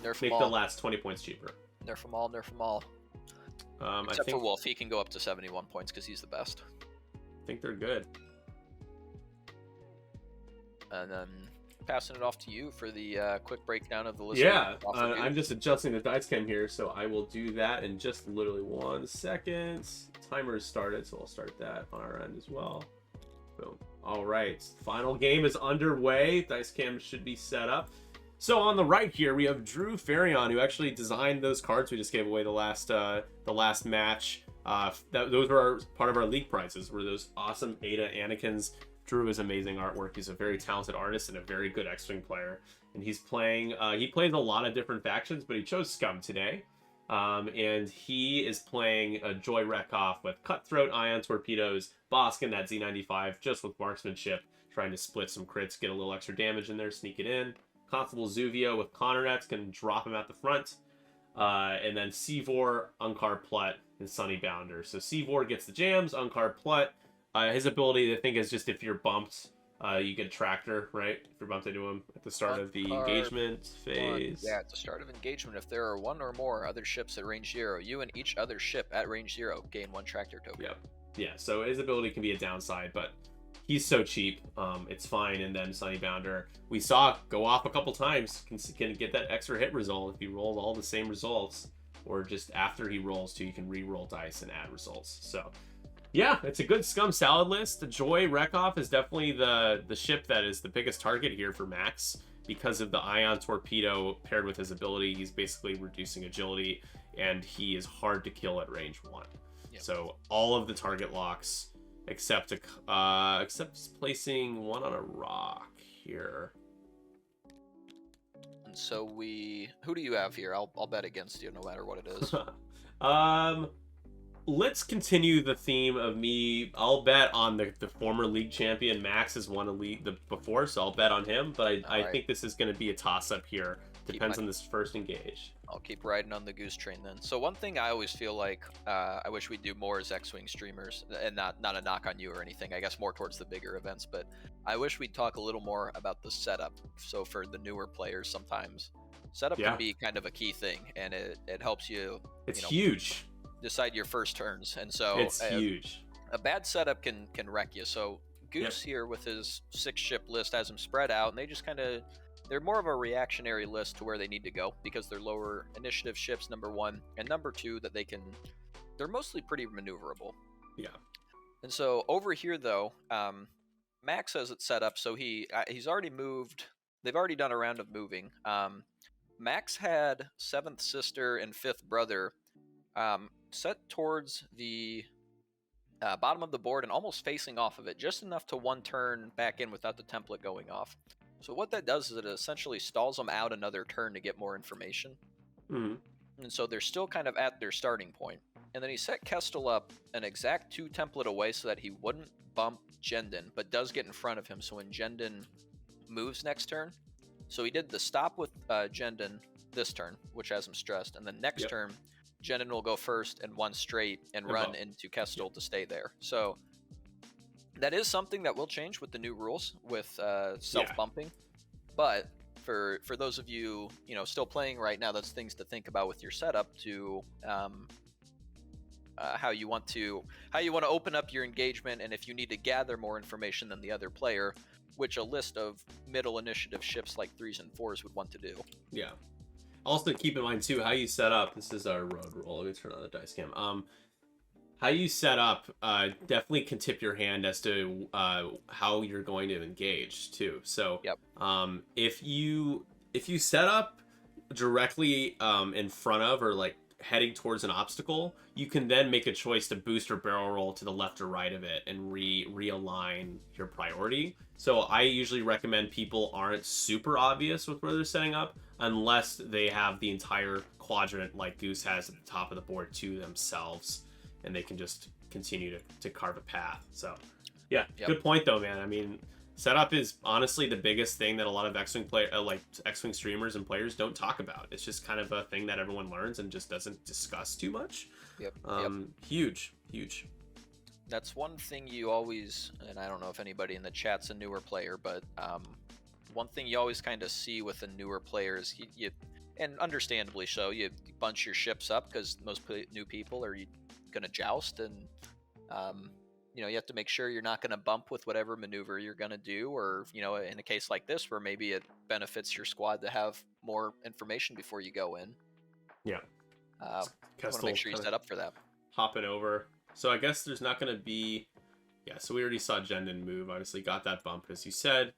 Nerf 'em make the all. last 20 points cheaper. Nerf them all. Nerf them all. I Except think for Wolf, he can go up to 71 points because he's the best. they're good. And then passing it off to you for the quick breakdown of the list. Yeah, I'm just adjusting the dice cam here, so I will do that in just literally 1 second. Timer is started, so I'll start that on our end as well. Boom. All right, final game is underway. Dice cam should be set up. So on the right here, we have Drew Fahrion, who actually designed those cards we just gave away the last match. Those were part of our league prizes, were those awesome Ada Anakins. Drew is amazing artwork. He's a very talented artist and a very good X-Wing player. And he's playing, he plays a lot of different factions, but he chose Scum today. And he is playing a Joy Wreckoff with Cutthroat, Ion Torpedoes, Boskin, that Z95, just with marksmanship, trying to split some crits, get a little extra damage in there, sneak it in. Constable Zuvio with Connorets can drop him at the front. And then Seavor, Unkar Plut, and Sunny Bounder. So Seavor gets the jams, Unkar Plut. His ability, I think, is just if you're bumped, you get Tractor, right? If you're bumped into him at the start of the engagement phase. Yeah, at the start of engagement, if there are one or more other ships at range 0, you and each other ship at range 0 gain 1 Tractor token. Yep. Yeah, so his ability can be a downside, but he's so cheap, it's fine. And then Sunny Bounder, we saw go off a couple times, can get that extra hit result if he rolled all the same results, or just after he rolls too, you can re-roll dice and add results. So yeah, it's a good Scum salad list. The Joy Wreckoff is definitely the ship that is the biggest target here for Max because of the Ion Torpedo paired with his ability. He's basically reducing agility, and he is hard to kill at range 1. Yep. So all of the target locks, except placing one on a rock here. And so who do you have here? I'll bet against you no matter what it is. Let's continue the theme of me. I'll bet on the former league champion. Max has won a league before, so I'll bet on him. But I think this is going to be a toss-up here. Depends on this first engage. I'll keep riding on the goose train then. So one thing I always feel like I wish we'd do more as X-Wing streamers, and not a knock on you or anything, I guess more towards the bigger events, but I wish we'd talk a little more about the setup. So for the newer players sometimes, setup can be kind of a key thing, and it helps you. It's huge. Decide your first turns, and so it's huge. A bad setup can wreck you. So Goose here with his 6-ship list has them spread out, and they just they're more of a reactionary list to where they need to go because they're lower initiative ships, number 1, and number 2 that they're mostly pretty maneuverable. Yeah. And so over here though, Max has it set up so he's already moved. They've already done a round of moving. Max had 7th sister and 5th brother set towards the bottom of the board and almost facing off of it, just enough to 1 turn back in without the template going off. So what that does is it essentially stalls them out another turn to get more information. Mm-hmm. And so they're still kind of at their starting point. And then he set Kestel up an exact 2 template away so that he wouldn't bump Jendon, but does get in front of him. So when Jendon moves next turn, so he did the stop with Jendon this turn, which has him stressed, and then next turn, Jendon will go first and 1 straight and run into Kestel to stay there. So that is something that will change with the new rules with self-bumping. But for those of you, still playing right now, that's things to think about with your setup to how you want to open up your engagement, and if you need to gather more information than the other player, which a list of middle initiative ships like 3s and 4s would want to do. Yeah. Also keep in mind too how you set up. This is our road roll. Let me turn on the dice cam. How you set up definitely can tip your hand as to how you're going to engage too. So if you set up directly in front of or like heading towards an obstacle, you can then make a choice to boost or barrel roll to the left or right of it and realign your priority. So I usually recommend people aren't super obvious with where they're setting up unless they have the entire quadrant like Goose has at the top of the board to themselves, and they can just continue to carve a path. So good point though, man. I mean, setup is honestly the biggest thing that a lot of X-Wing X-Wing streamers and players don't talk about. It's just kind of a thing that everyone learns and just doesn't discuss too much. Huge. That's one thing you always, and I don't know if anybody in the chat's a newer player, but one thing you always kind of see with a newer player is and understandably so. You bunch your ships up because new people are going to joust, and you have to make sure you're not going to bump with whatever maneuver you're going to do, or in a case like this where maybe it benefits your squad to have more information before you go in. Yeah. Want to make sure you set up for that. Hopping over. So I guess there's not going to be... Yeah, so we already saw Jendon move. Obviously got that bump, as you said.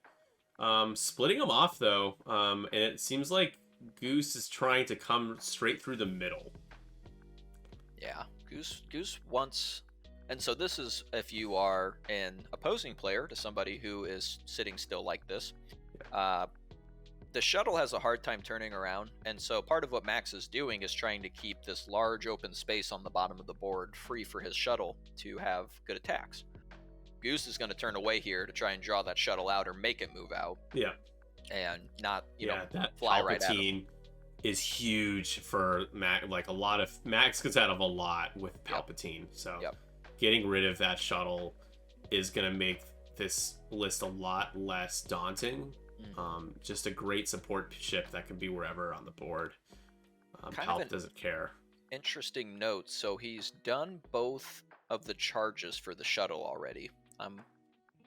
Splitting them off, though. And it seems like Goose is trying to come straight through the middle. Yeah, Goose wants... And so this is if you are an opposing player to somebody who is sitting still like this. The shuttle has a hard time turning around, and so part of what Max is doing is trying to keep this large open space on the bottom of the board free for his shuttle to have good attacks. Goose is going to turn away here to try and draw that shuttle out or make it move out. Yeah. And not, that fly right at him. Is huge for Max. Like, a lot of... Max gets out of a lot with Palpatine, so getting rid of that shuttle is going to make this list a lot less daunting. Just a great support ship that can be wherever on the board. Palp doesn't care. Interesting note. So he's done both of the charges for the shuttle already. I'm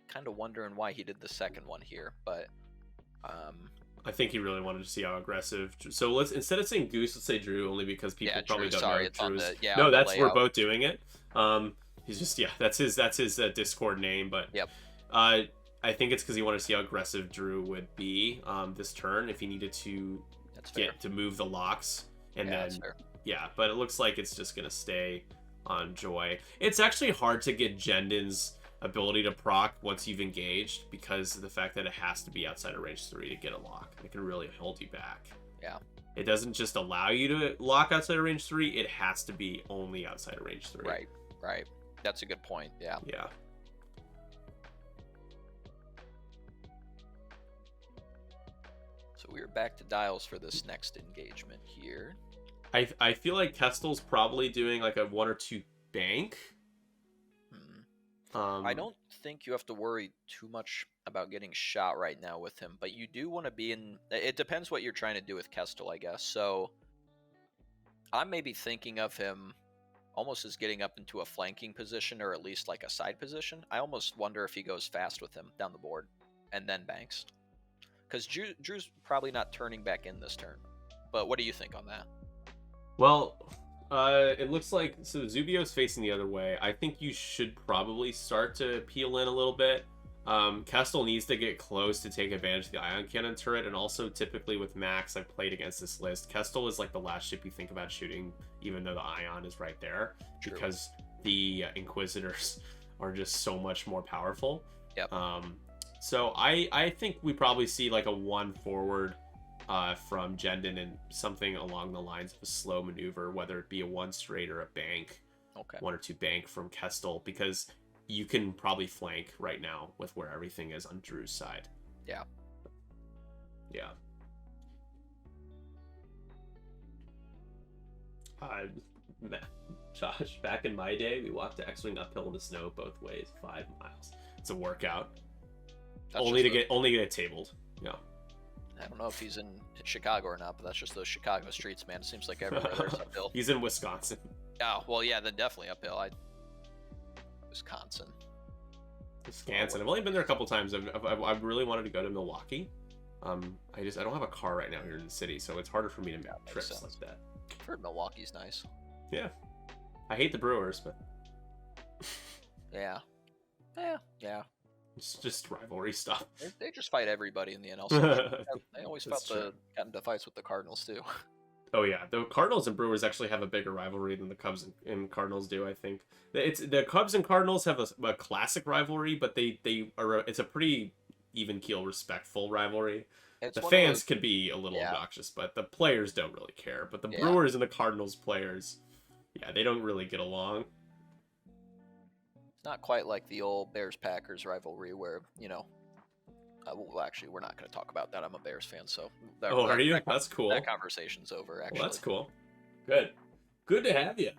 kind of wondering why he did the second one here, but I think he really wanted to see how aggressive. So let's, instead of saying Goose, let's say Drew, only because people probably Drew, don't know it's on Drew's. the, no, that's we're both doing it. He's just that's his Discord name, but I think it's because he wanted to see how aggressive Drew would be this turn if he needed to to move the locks, and then but it looks like it's just gonna stay on Joy. It's actually hard to get Jendon's ability to proc once you've engaged because of the fact that it has to be outside of range 3 to get a lock. It can really hold you back. Yeah. It doesn't just allow you to lock outside of range 3, it has to be only outside of range 3. Right. That's a good point. Yeah. So we're back to dials for this next engagement here. I feel like Kestel's probably doing like a 1 or 2 bank. I don't think you have to worry too much about getting shot right now with him, but you do want to be in... It depends what you're trying to do with Kestel, I guess. So I'm maybe thinking of him almost as getting up into a flanking position, or at least like a side position. I almost wonder if he goes fast with him down the board and then banks. Because Drew's probably not turning back in this turn. But what do you think on that? Well, it looks like... So Zubio's facing the other way. I think you should probably start to peel in a little bit. Kestel needs to get close to take advantage of the ion cannon turret, and also typically with Max, I've played against this list. Kestel is like the last ship you think about shooting, even though the ion is right there. True. Because the Inquisitors are just so much more powerful. Yep. So I think we probably see like a 1 forward from Jendon and something along the lines of a slow maneuver, whether it be a 1 straight or a bank. Okay. 1 or 2 bank from Kestel, because you can probably flank right now with where everything is on Drew's side. Yeah. Josh, back in my day, we walked the X-Wing uphill in the snow both ways, 5 miles. It's a workout. Only to get it tabled. Yeah. I don't know if he's in Chicago or not, but that's just those Chicago streets, man. It seems like everywhere there's uphill. He's in Wisconsin. Oh, well, yeah, then definitely uphill. Wisconsin. I've only been there a couple times. I've really wanted to go to Milwaukee. I don't have a car right now here in the city, so it's harder for me to make trips like that. I've heard Milwaukee's nice. Yeah. I hate the Brewers, but... Yeah. It's just rivalry stuff. They just fight everybody in the NL. They always got into fights with the Cardinals, too. Oh, yeah. The Cardinals and Brewers actually have a bigger rivalry than the Cubs and Cardinals do, I think. The Cubs and Cardinals have a classic rivalry, but it's a pretty even-keel, respectful rivalry. The fans can be a little obnoxious, but the players don't really care. But the Brewers and the Cardinals players, they don't really get along. It's not quite like the old Bears-Packers rivalry where, well, actually, we're not going to talk about that. I'm a Bears fan, so... are you? That's cool. That conversation's over, actually. Well, that's cool. Good to have you.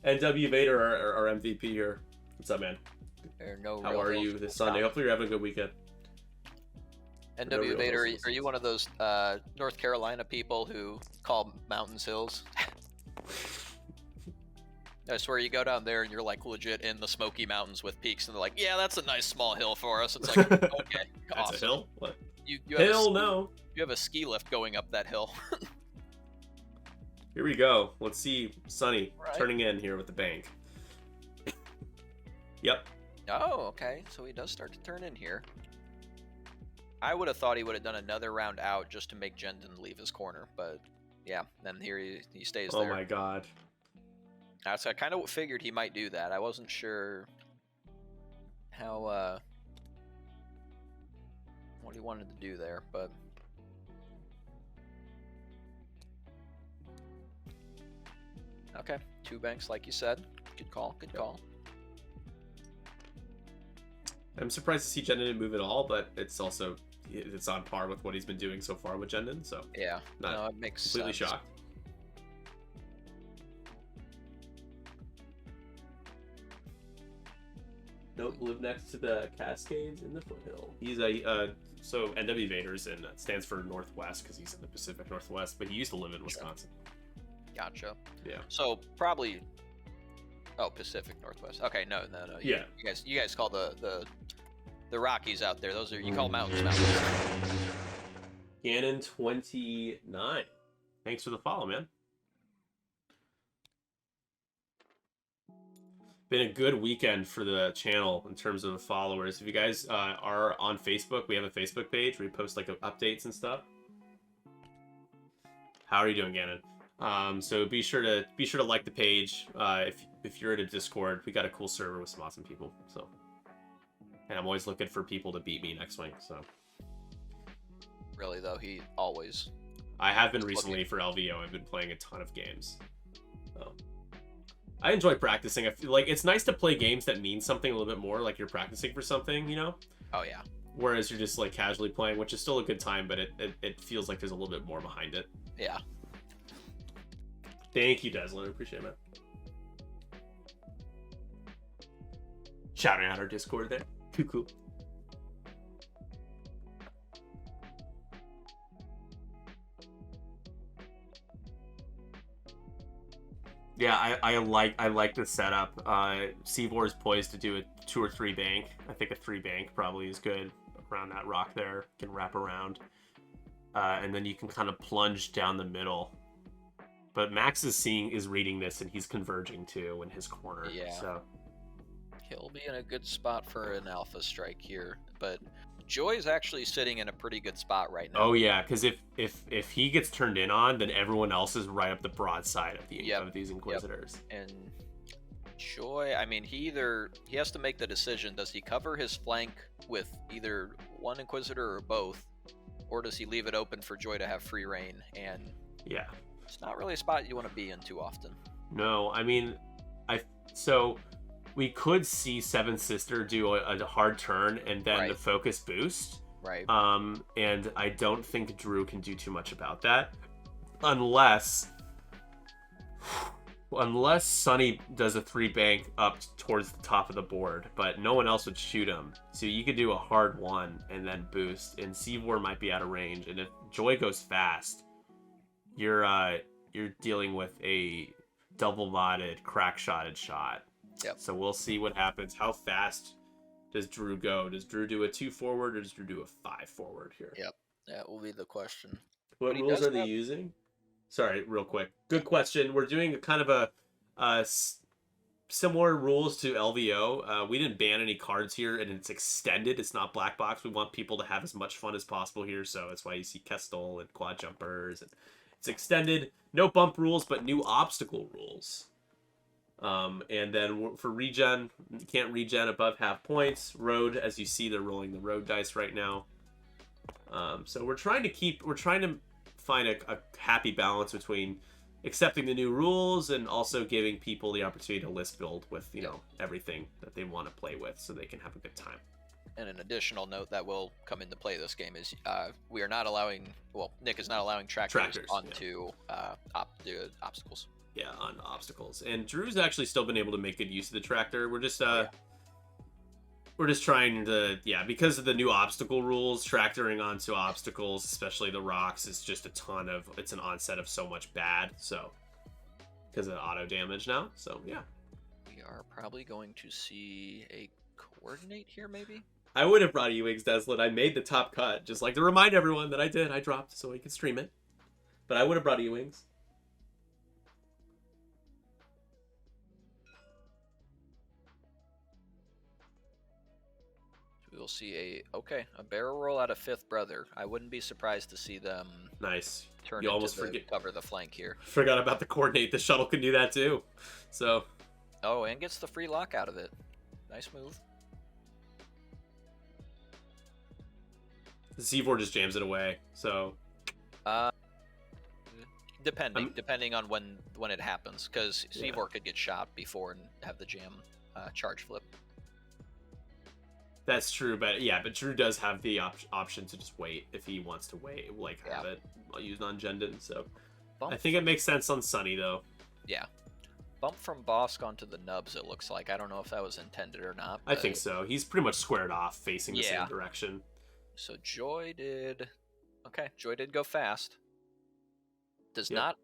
NW Vader, our MVP here. What's up, man? How are you this Sunday? Hopefully you're having a good weekend. no NW real Vader, hills. are you one of those North Carolina people who call mountains hills? I swear you go down there and you're like legit in the Smoky Mountains with peaks, and they're like, yeah, that's a nice small hill for us. It's like, okay, That's awesome. a hill? What? You have Hill, a ski, no. You have a ski lift going up that hill. Here we go. Let's see Sonny Right. turning in here with the bank. Yep. Oh, okay. So he does start to turn in here. I would have thought he would have done another round out just to make Jendon leave his corner, but yeah, then here he stays Oh there. my god. So I kind of figured he might do that. I wasn't sure how what he wanted to do there, but okay, 2 banks like you said. Good call, good call. I'm surprised to see Jendon didn't move at all, but it's on par with what he's been doing so far with Jendon, so Yeah, not no, it makes completely sense. shocked. Nope, live next to the Cascades in the foothill. He's so NW Vader's in stands for Northwest because he's in the Pacific Northwest, but he used to live in Wisconsin. Gotcha. Yeah. So probably Pacific Northwest. Okay, no. Yeah. You guys call the Rockies out there. Those are you call mountains. Gannon 29. Thanks for the follow, man. Been a good weekend for the channel in terms of followers. If you guys are on Facebook, we have a Facebook page where we post like updates and stuff. How are you doing, Gannon? So be sure to like the page. If you're in a Discord, we got a cool server with some awesome people. So, and I'm always looking for people to beat me next week. So, Really though, he always. I have been recently for LVO. I've been playing a ton of games. So, I enjoy practicing. I feel like it's nice to play games that mean something a little bit more, like you're practicing for something, you know? Oh yeah. Whereas you're just like casually playing, which is still a good time, but it feels like there's a little bit more behind it. Yeah. Thank you, Deslan. I appreciate it, man. Shouting out our Discord there. Cool. Yeah, I like the setup. Seavor is poised to do a 2 or 3 bank. I think a 3 bank probably is good around that rock there. Can wrap around, and then you can kind of plunge down the middle. But Max is reading this and he's converging too in his corner. Yeah. So He'll be in a good spot for an alpha strike here, but Joy's actually sitting in a pretty good spot right now. oh yeah, because if he gets turned in on, then everyone else is right up the broadside of these Inquisitors. And Joy, I mean, he has to make the decision: does he cover his flank with either one Inquisitor or both, or does he leave it open for Joy to have free reign? And Yeah. it's not really a spot you want to be in too often. No, I mean, so we could see Seven Sister do a hard turn and then the focus boost. Right. And I don't think Drew can do too much about that, unless Sonny does a 3 bank up towards the top of the board, but no one else would shoot him. So you could do a hard 1 and then boost, and Seavor might be out of range. And if Joy goes fast, you're dealing with a double-modded, crack-shotted shot. Yep. So we'll see what happens. How fast does Drew go? Does Drew do a 2 forward or does Drew do a 5 forward here? Yep. That will be the question. What rules are they using? Sorry, real quick. Good question. We're doing kind of a similar rules to LVO. We didn't ban any cards here, and it's extended. It's not black box. We want people to have as much fun as possible here, so that's why you see Kestel and quad jumpers. And it's extended. No bump rules, but new obstacle rules. And then for regen, you can't regen above half points. Road, as you see, they're rolling the road dice right now. So we're trying to find a happy balance between accepting the new rules and also giving people the opportunity to list build with, everything that they want to play with so they can have a good time. And an additional note that will come into play this game is we are not allowing, Nick is not allowing trackers onto obstacles. Yeah, on obstacles. And Drew's actually still been able to make good use of the tractor. We're just We're just trying to, yeah, because of the new obstacle rules, tractoring onto obstacles, especially the rocks, is just it's an onset of so much bad, so, because of the auto damage now, so, yeah. We are probably going to see a coordinate here, maybe? I would have brought Ewing's Desolate. I made the top cut, just like to remind everyone that I did. I dropped so we could stream it. But I would have brought Ewing's. We'll see a barrel roll out of Fifth Brother. I wouldn't be surprised to see them Nice. turn You into almost cover the flank here. Forgot about the coordinate. The shuttle can do that too. So. Oh, and gets the free lock out of it. Nice move. Z4 just jams it away. So. Depending on when it happens, because Z4 could get shot before and have the jam charge flip. That's true, but yeah, but Drew does have the option to just wait if he wants to wait, like have it used on Jendon. So I think it makes sense on Sunny though. Yeah, bump from Bosk onto the nubs. It looks like, I don't know if that was intended or not. I think so. He's pretty much squared off, facing the same direction. So Joy did go fast. Did not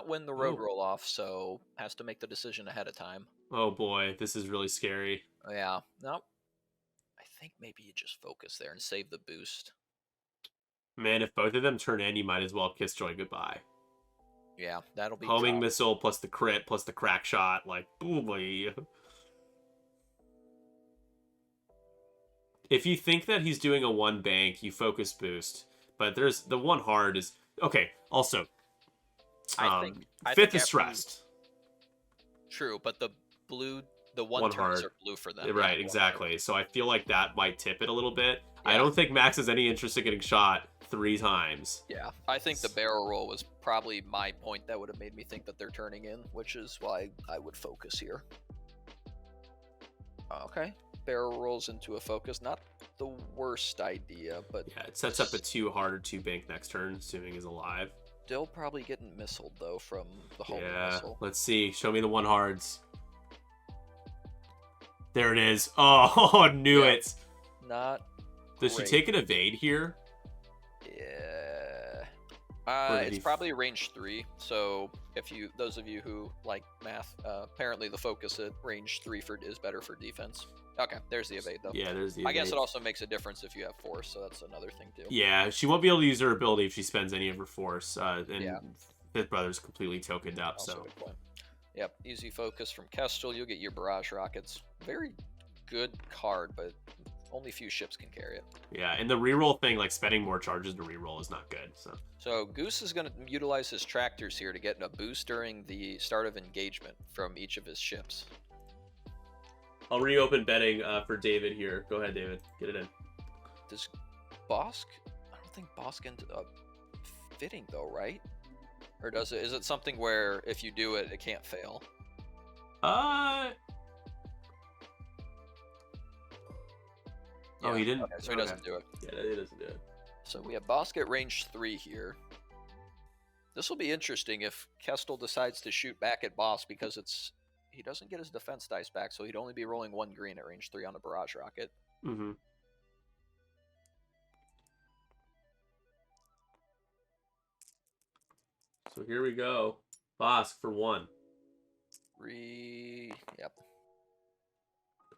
win the road roll off, so has to make the decision ahead of time. Oh boy, this is really scary. Yeah, no. I think maybe you just focus there and save the boost. Man, if both of them turn in, you might as well kiss Joy goodbye. Yeah, that'll be homing missile plus the crit plus the crack shot, like boy. If you think that he's doing a one bank, you focus boost. But there's the one hard is okay. Also, I Fifth is stressed. True, but the one turns are blue for them. Right, exactly. So I feel like that might tip it a little bit. Yeah. I don't think Max has any interest in getting shot 3 times. Yeah, I think the barrel roll was probably my point that would have made me think that they're turning in, which is why I would focus here. Okay, barrel rolls into a focus. Not the worst idea, but yeah, it sets up a 2 hard or 2 bank next turn, assuming he's alive. Still probably getting missiled though from the homing missile. Let's see. Show me the one hards. There it is. Oh, knew it. Not. Does she take an evade here? Yeah. It's probably range 3. So those of you who like math, apparently the focus at range 3 is better for defense. Okay, there's the evade though. Yeah, there's the evade. I guess it also makes a difference if you have force, so that's another thing too. Yeah, she won't be able to use her ability if she spends any of her force. Fifth Brother's completely tokened up, also so. Good point. Yep, easy focus from Kestrel. You'll get your barrage rockets. Very good card, but only few ships can carry it. Yeah, and the reroll thing, like spending more charges to reroll, is not good. So Goose is going to utilize his tractors here to get a boost during the start of engagement from each of his ships. I'll reopen betting for David here. Go ahead, David. Get it in. Does Bosk? I don't think Bosk ended up fitting though, right? Or does it? Is it something where if you do it, it can't fail? Oh, he didn't. Okay, so he doesn't do it. Yeah, he doesn't do it. So we have Bosk at range 3 here. This will be interesting if Kestel decides to shoot back at Bosk because he doesn't get his defense dice back, so he'd only be rolling 1 green at range 3 on a barrage rocket. Mm-hmm. So here we go. Bosk for 1. 3. Yep.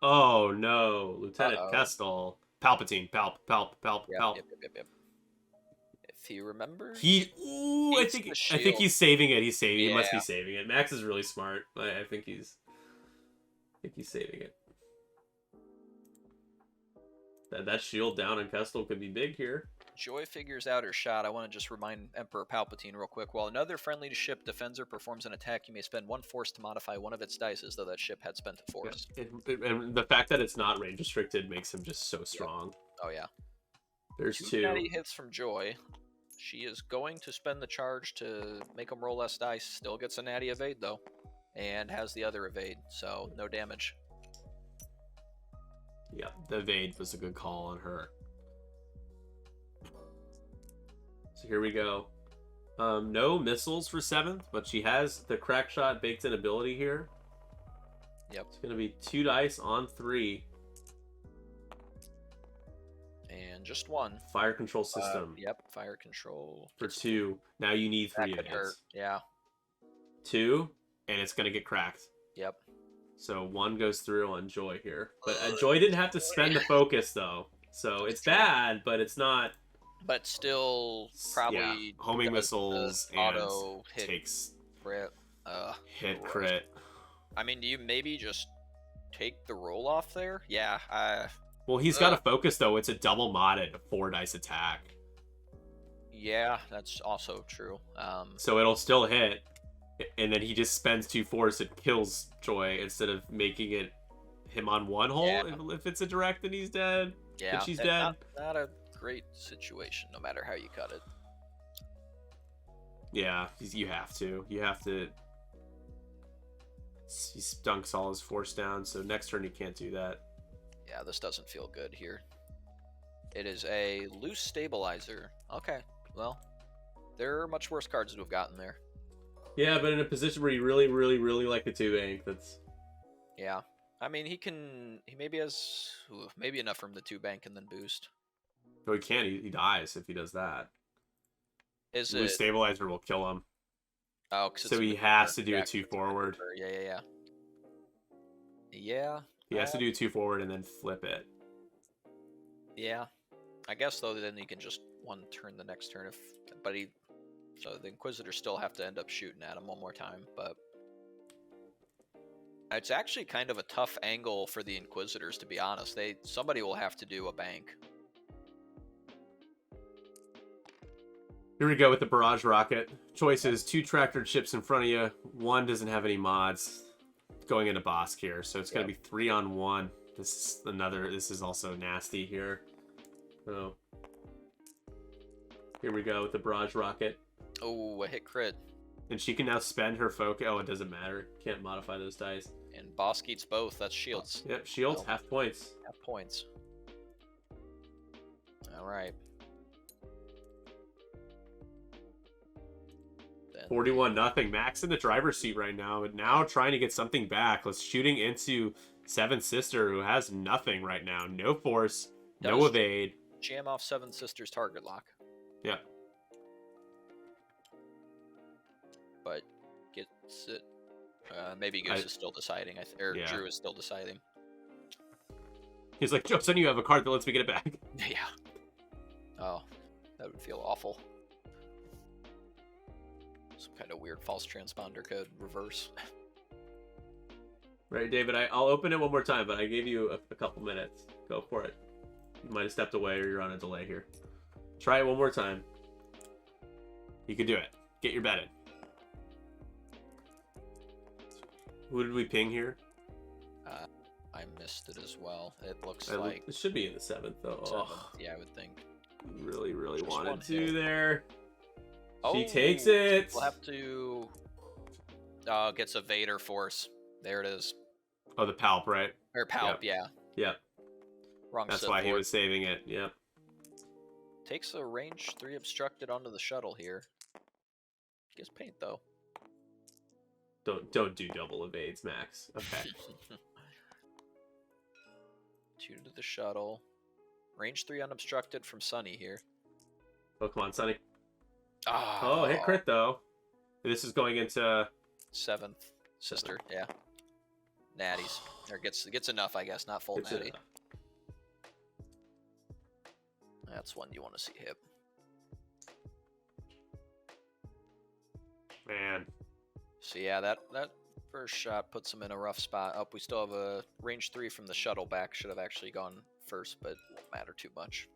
Oh no, Lieutenant Kestel. Palpatine. Palp. Yep. If he remembers. I think he's saving it. He must be saving it. Max is really smart. I think he's saving it. That shield down on Kestel could be big here. Joy figures out her shot. I want to just remind Emperor Palpatine real quick. While another friendly ship defends or performs an attack, you may spend 1 force to modify one of its dice as though that ship had spent a force. And the fact that it's not range restricted makes him just so strong. Yep. Oh yeah. There's 2 natty hits from Joy. She is going to spend the charge to make him roll less dice. Still gets a natty evade though, and has the other evade, so no damage. Yeah, the evade was a good call on her. So here we go. No missiles for 7th, but she has the crack shot baked in ability here. Yep. It's going to be 2 dice on 3. And just one. Fire control system. Yep, fire control. For 2. Now you need 3 That could hurt. units. Yeah. 2, and it's going to get cracked. Yep. So 1 goes through on Joy here. But Joy didn't have to spend the focus, though. So it's bad, but it's not... But still, probably... Yeah, homing missiles and auto hit takes... Crit. Hit crit. I mean, do you maybe just take the roll off there? Yeah. Well, he's got a focus, though. It's a double modded 4-dice attack. Yeah, that's also true. So it'll still hit, and then he just spends 2 force and kills Joy instead of making it him on 1 hole. Yeah. If it's a direct and he's dead. Yeah, and she's dead. Not a great situation, no matter how you cut it. Yeah, you have to. You have to. He dunks all his force down, so next turn he can't do that. Yeah, this doesn't feel good here. It is a loose stabilizer. Okay, well, there are much worse cards to have gotten there. Yeah, but in a position where you really, really, really like the 2-bank, that's... Yeah. I mean, he maybe has... maybe enough from the 2-bank and then boost. No, he can't. He dies if he does that. Is Loose it... stabilizer will kill him. Oh, 'cause so he has to do a 2 forward. Yeah. Yeah. He has to do a 2 forward and then flip it. Yeah. I guess, though, then he can just 1 turn the next turn. So the Inquisitors still have to end up shooting at him 1 more time, but... It's actually kind of a tough angle for the Inquisitors, to be honest. Somebody will have to do a bank. Here we go with the barrage rocket. Choices: 2 tractor chips in front of you. 1 doesn't have any mods. Going into Bosk here, so it's gonna be 3 on 1. This is also nasty here. So here we go with the barrage rocket. Oh, a hit crit. And she can now spend her focus. Oh, it doesn't matter. Can't modify those dice. And Bosk eats both. That's shields. Yep, shields, half points. Half points. All right. 41-0. Max in the driver's seat right now, but now trying to get something back. Let's shooting into Seventh Sister, who has nothing right now. No force, no evade. Jam off Seventh Sister's target lock. Yeah. But gets it. Maybe Goose is still deciding. Drew is still deciding. He's like, Joe, son, you have a card that lets me get it back. Yeah. Oh, that would feel awful. Some kind of weird false transponder code reverse. Right, David, I'll open it 1 more time, but I gave you a couple minutes. Go for it. You might have stepped away or you're on a delay here. Try it 1 more time. You can do it. Get your bet in. Who did we ping here? I missed it as well. It looks like... It should be in the 7th, though. 7th. Yeah, I would think. Really, really Just wanted 1 to hit. there. Oh, She takes it. We'll have to... gets a Vader force. There it is. Oh, the Palp, right? Or Palp, Yep. yeah. Yep. Wrong That's Sith why he Lord. was saving it. Yep. Takes a range 3 obstructed onto the shuttle here. Gets paint, though. Don't do double evades, Max. Okay. 2 to the shuttle. Range 3 unobstructed from Sunny here. Oh, come on, Sonny. Oh, Hit crit, though. This is going into... 7th Sister, yeah. Natties. Or gets enough, I guess. Not full It's natty. enough. That's one you want to see hit. Man. So yeah, that first shot puts him in a rough spot. Up, we still have a range 3 from the shuttle back. Should have actually gone first, but it won't matter too much.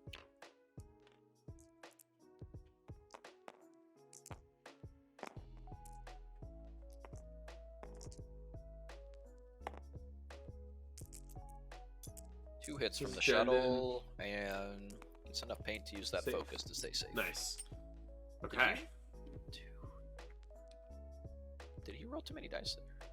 Two hits from the shuttle, and it's enough paint to use that Safe. focus to stay safe. Nice. Okay. Did he roll too many dice there?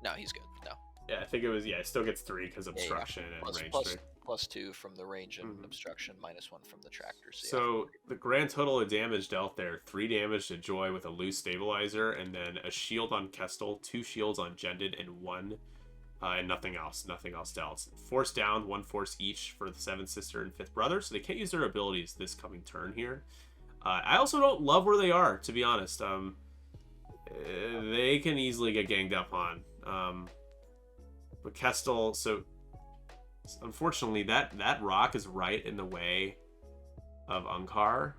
No, he's good. No. Yeah, I think it was, it still gets 3 because obstruction and range 3. Plus 2 from the range and obstruction, minus 1 from the tractor. So the grand total of damage dealt there, 3 damage to Joy with a loose stabilizer, and then a shield on Kestel, 2 shields on Jended, and 1 And nothing else dealt. Force down, 1 force each for the 7th sister and 5th brother, so they can't use their abilities this coming turn here. I also don't love where they are, to be honest. They can easily get ganged up on. But Kestel, so unfortunately that rock is right in the way of Unkar.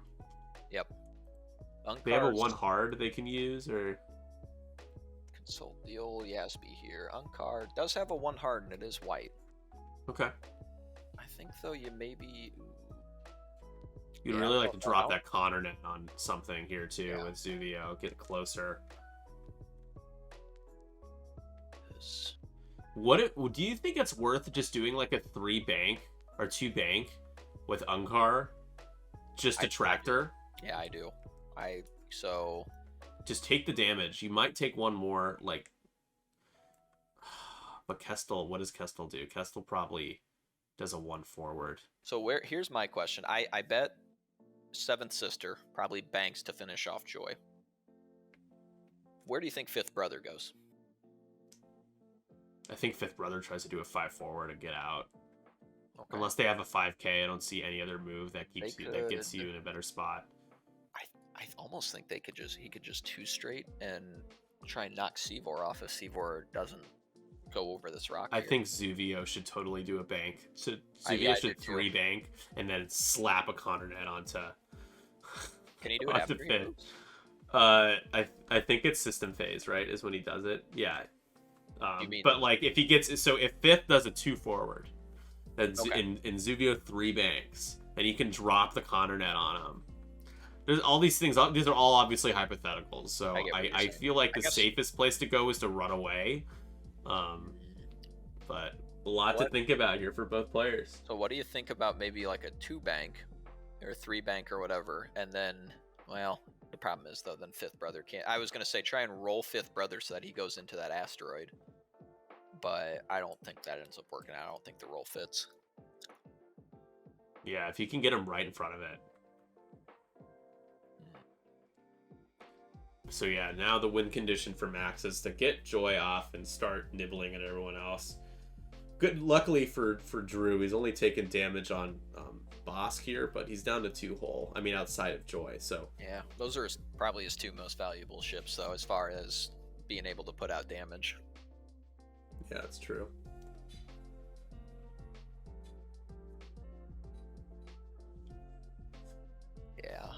Yep. They have a 1 hard they can use, or consult the old Yasby here. Unkar does have a 1 hard and it is white. okay. I think though you maybe You'd really like to drop that Connor net on something here too with Zuvio. Get closer. Do you think it's worth just doing like a 3 bank or 2 bank with Unkar just to tractor? Yeah, I do. So just take the damage. You might take 1 more, like. But Kestel, what does Kestel do? Kestel probably does a 1 forward. So here's my question. I bet 7th sister probably banks to finish off Joy. Where do you think 5th brother goes? I think 5th brother tries to do a 5 forward and get out. Okay. Unless they have a 5k, I don't see any other move that that gets you in a better spot. I almost think he could just 2 straight and try and knock Sivor off if Sivor doesn't go over this rock. I think Zuvio should totally do a bank. So Zuvio should 3 bank and then slap a Connor net onto. Can he do it after he moves? I think it's system phase, right? Is when he does it. Yeah. But like if he gets if 5th does a 2 forward, then in Zuvio 3 banks, and he can drop the Connor net on him. There's all these things. These are all obviously hypotheticals. So I feel like the safest place to go is to run away. But a lot to think about here for both players. So what do you think about maybe like a 2 bank or 3 bank or whatever, and then the problem is though then 5th brother can't. I was gonna say try and roll 5th brother so that he goes into that asteroid, but I don't think that ends up working out. I don't think the roll fits. Yeah, if you can get him right in front of it. So yeah, now the win condition for Max is to get Joy off and start nibbling at everyone else. Good, luckily for Drew, he's only taken damage on Bosk here, but he's down to 2 hull. I mean, outside of Joy, so yeah, those are probably his 2 most valuable ships, though, as far as being able to put out damage. Yeah, that's true. Yeah.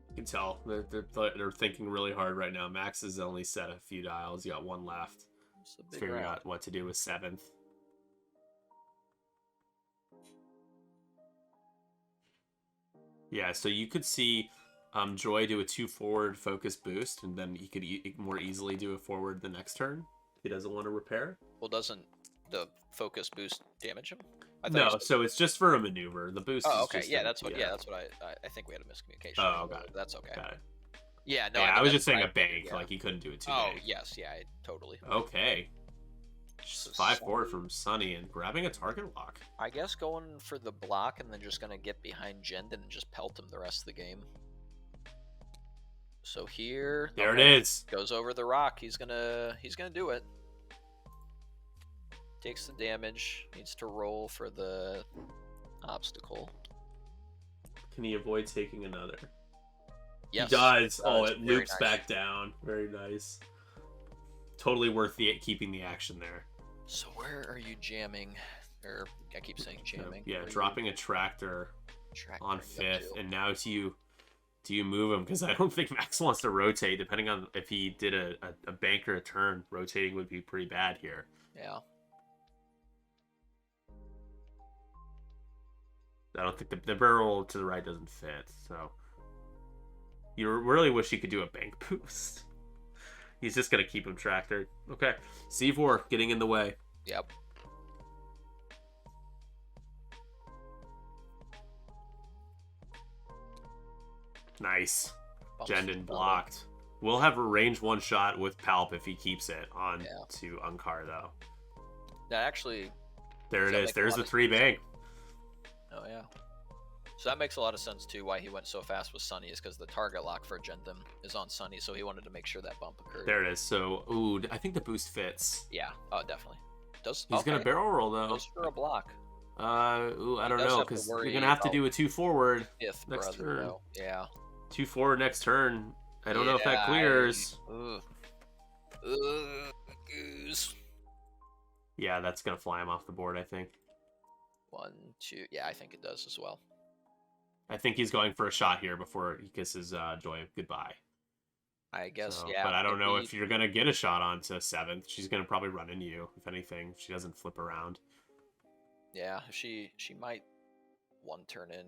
You can tell they're thinking really hard right now. Max has only set a few dials. He got 1 left. Figuring out what to do with 7th. Yeah, so you could see Joy do a 2 forward focus boost, and then he could more easily do a forward the next turn if he doesn't want to repair. Well, doesn't the focus boost damage him? No, so it's just for a maneuver. The boost. Oh, is okay. just that's what I think we had a miscommunication. Oh, got it. That's okay. Got it. Yeah, no. Yeah, I was just saying a bank, like he couldn't do it 2 Oh, bank. yes, yeah, totally. Okay. 5 forward from Sunny and grabbing a target lock. I guess going for the block and then just gonna get behind Jendon and just pelt him the rest of the game. So here, there it is. Goes over the rock. He's gonna do it. Takes the damage. Needs to roll for the obstacle. Can he avoid taking another? Yes. He does. Oh, it very loops nice. back down. Very nice. Totally worth keeping the action there. So where are you jamming? Or I keep saying jamming. Yeah, dropping a tractor on 5th, and now do you move him? Because I don't think Max wants to rotate. Depending on if he did a bank or a turn, rotating would be pretty bad here. Yeah. I don't think the barrel to the right doesn't fit, so you really wish he could do a bank boost. He's just gonna keep him tractored. Okay, C4 getting in the way. Yep. Nice. Bumps Jendon blocked. We'll have a range 1 shot with Palp if he keeps it on to Unkar though. That actually. There it is. There's the 3 bank. Oh yeah. So that makes a lot of sense too. Why he went so fast with Sunny is because the target lock for Gundam is on Sunny, so he wanted to make sure that bump occurred. There it is. So, ooh, I think the boost fits. Yeah. Oh, definitely. Does He's gonna barrel roll though. Goes for a block. Ooh, I don't know, because you're gonna have to do a 2 forward If next turn. Though. Yeah. 2 forward next turn. I don't know if that clears. Goose. Yeah, that's gonna fly him off the board, I think. 1, 2. Yeah, I think it does as well. I think he's going for a shot here before he kisses Joy goodbye. I guess, So, yeah. But I don't know if you're gonna get a shot onto 7th. She's gonna probably run into you, if anything. If she doesn't flip around. Yeah, she might one turn in,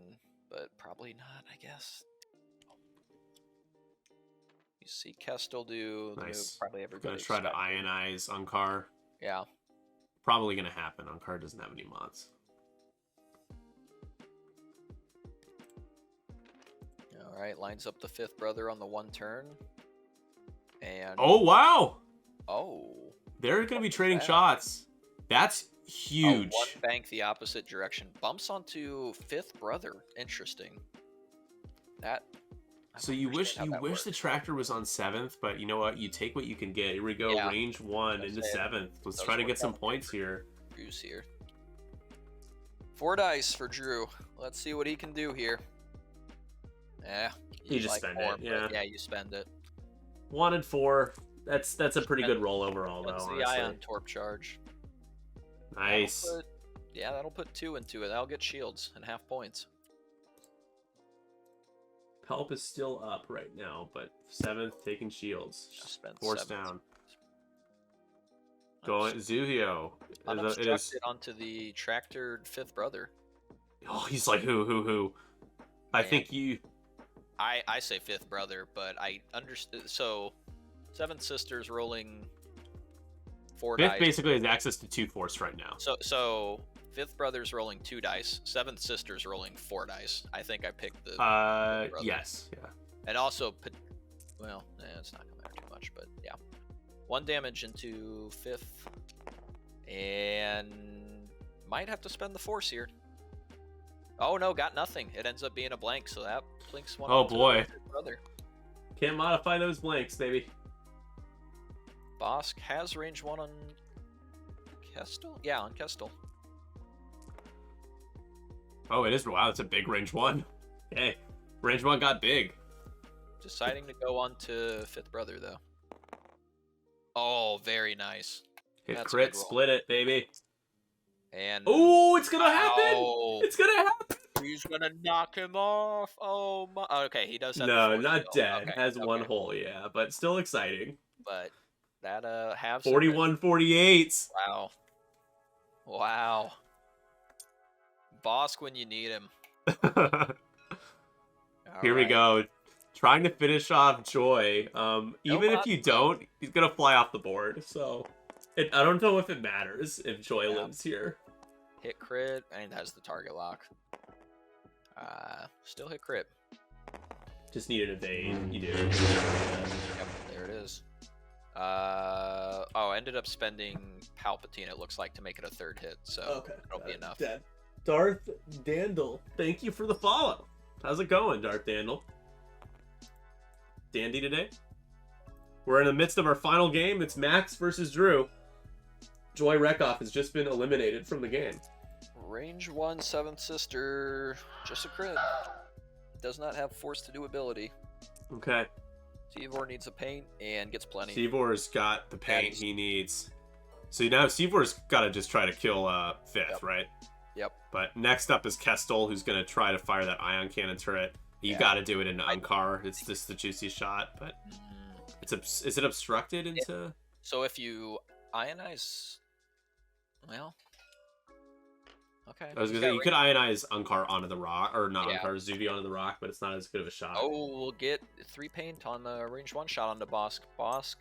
but probably not, I guess. You see Kestel do the Nice. move probably everybody. Gonna try to ionize Unkar. Yeah. Probably gonna happen. Unkar doesn't have any mods. All right, lines up the 5th brother on the 1 turn. And Oh, wow! oh, They're gonna be trading that? shots. That's huge. Oh, 1 bank the opposite direction. Bumps onto 5th brother. Interesting. That. I So don't you wish understand how that the works. tractor was on 7th, but you know what? You take what you can get. Here we go, Yeah. range 1 That's into it. 7th. Let's Those try to work get some out points here. Drew's here. 4 dice for Drew. Let's see what he can do here. Yeah. You just spend it, yeah. Yeah, you spend it. 1 and 4. That's a pretty And good roll overall, though. That's the Honestly. ion torp charge. Nice. That'll put 2 into it. That'll get shields and half points. Help is still up right now, but 7th taking shields. Just spent Force 7. down. Going Zuhio. Unobstructed onto the tractored 5th brother. Oh, he's like who? I Man. think you. I say 5th brother, but I understood. So, 7th sister's rolling 4 Fifth dice. basically has access to 2 force right now. So 5th brother's rolling 2 dice. 7th sister's rolling 4 dice. I think I picked the. Yes, yeah. And also, well, it's not gonna matter too much, but yeah, 1 damage into 5th, and might have to spend the force here. Oh no, got nothing. It ends up being a blank, so that blinks 1. Oh onto boy. the brother. Can't modify those blanks, baby. Bosk has range 1 on Kestel. Yeah, on Kestel. Oh, it is. Wow, it's a big range 1. Hey, range 1 got big. Deciding to go on to 5th brother though. Oh, very nice. Hit That's a crit, good roll. split it, baby. And Oh, it's gonna happen! Ow. It's gonna happen! He's gonna knock him off. Oh my. Okay, he does have. the No, force not still. dead. Okay, Has 1 okay. hole, yeah, but still exciting. But that halves. 41-48. Wow. Bosk when you need him. Here we go. Trying to finish off Joy. Even if you don't, he's gonna fly off the board. So, I don't know if it matters if Joy lives here. Hit crit and has the target lock. Still hit crit. Just need an evade. You do. Yep, there it is. Ended up spending Palpatine, it looks like, to make it a 3rd hit, so it'll be enough. Dead. Darth Dandel, thank you for the follow. How's it going, Darth Dandel? Dandy today? We're in the midst of our final game. It's Max versus Drew. Joy Rekoff has just been eliminated from the game. Range 1, 7th sister, just a crit. Does not have force to do ability. Okay. Seavor needs a paint and gets plenty. Seavor's got the paint he needs. So now Seavor's got to just try to kill 5th, right? Yep. But next up is Kestel, who's going to try to fire that ion cannon turret. You got to do it into Unkar. It's just the juicy shot, but is it obstructed into? So if you ionize, well, okay. I was gonna say you could ionize Unkar onto the rock, or not Unkar, Zuvi onto the rock, but it's not as good of a shot. Oh, we'll get 3 paint on the range 1 shot onto Bosk. Bosk,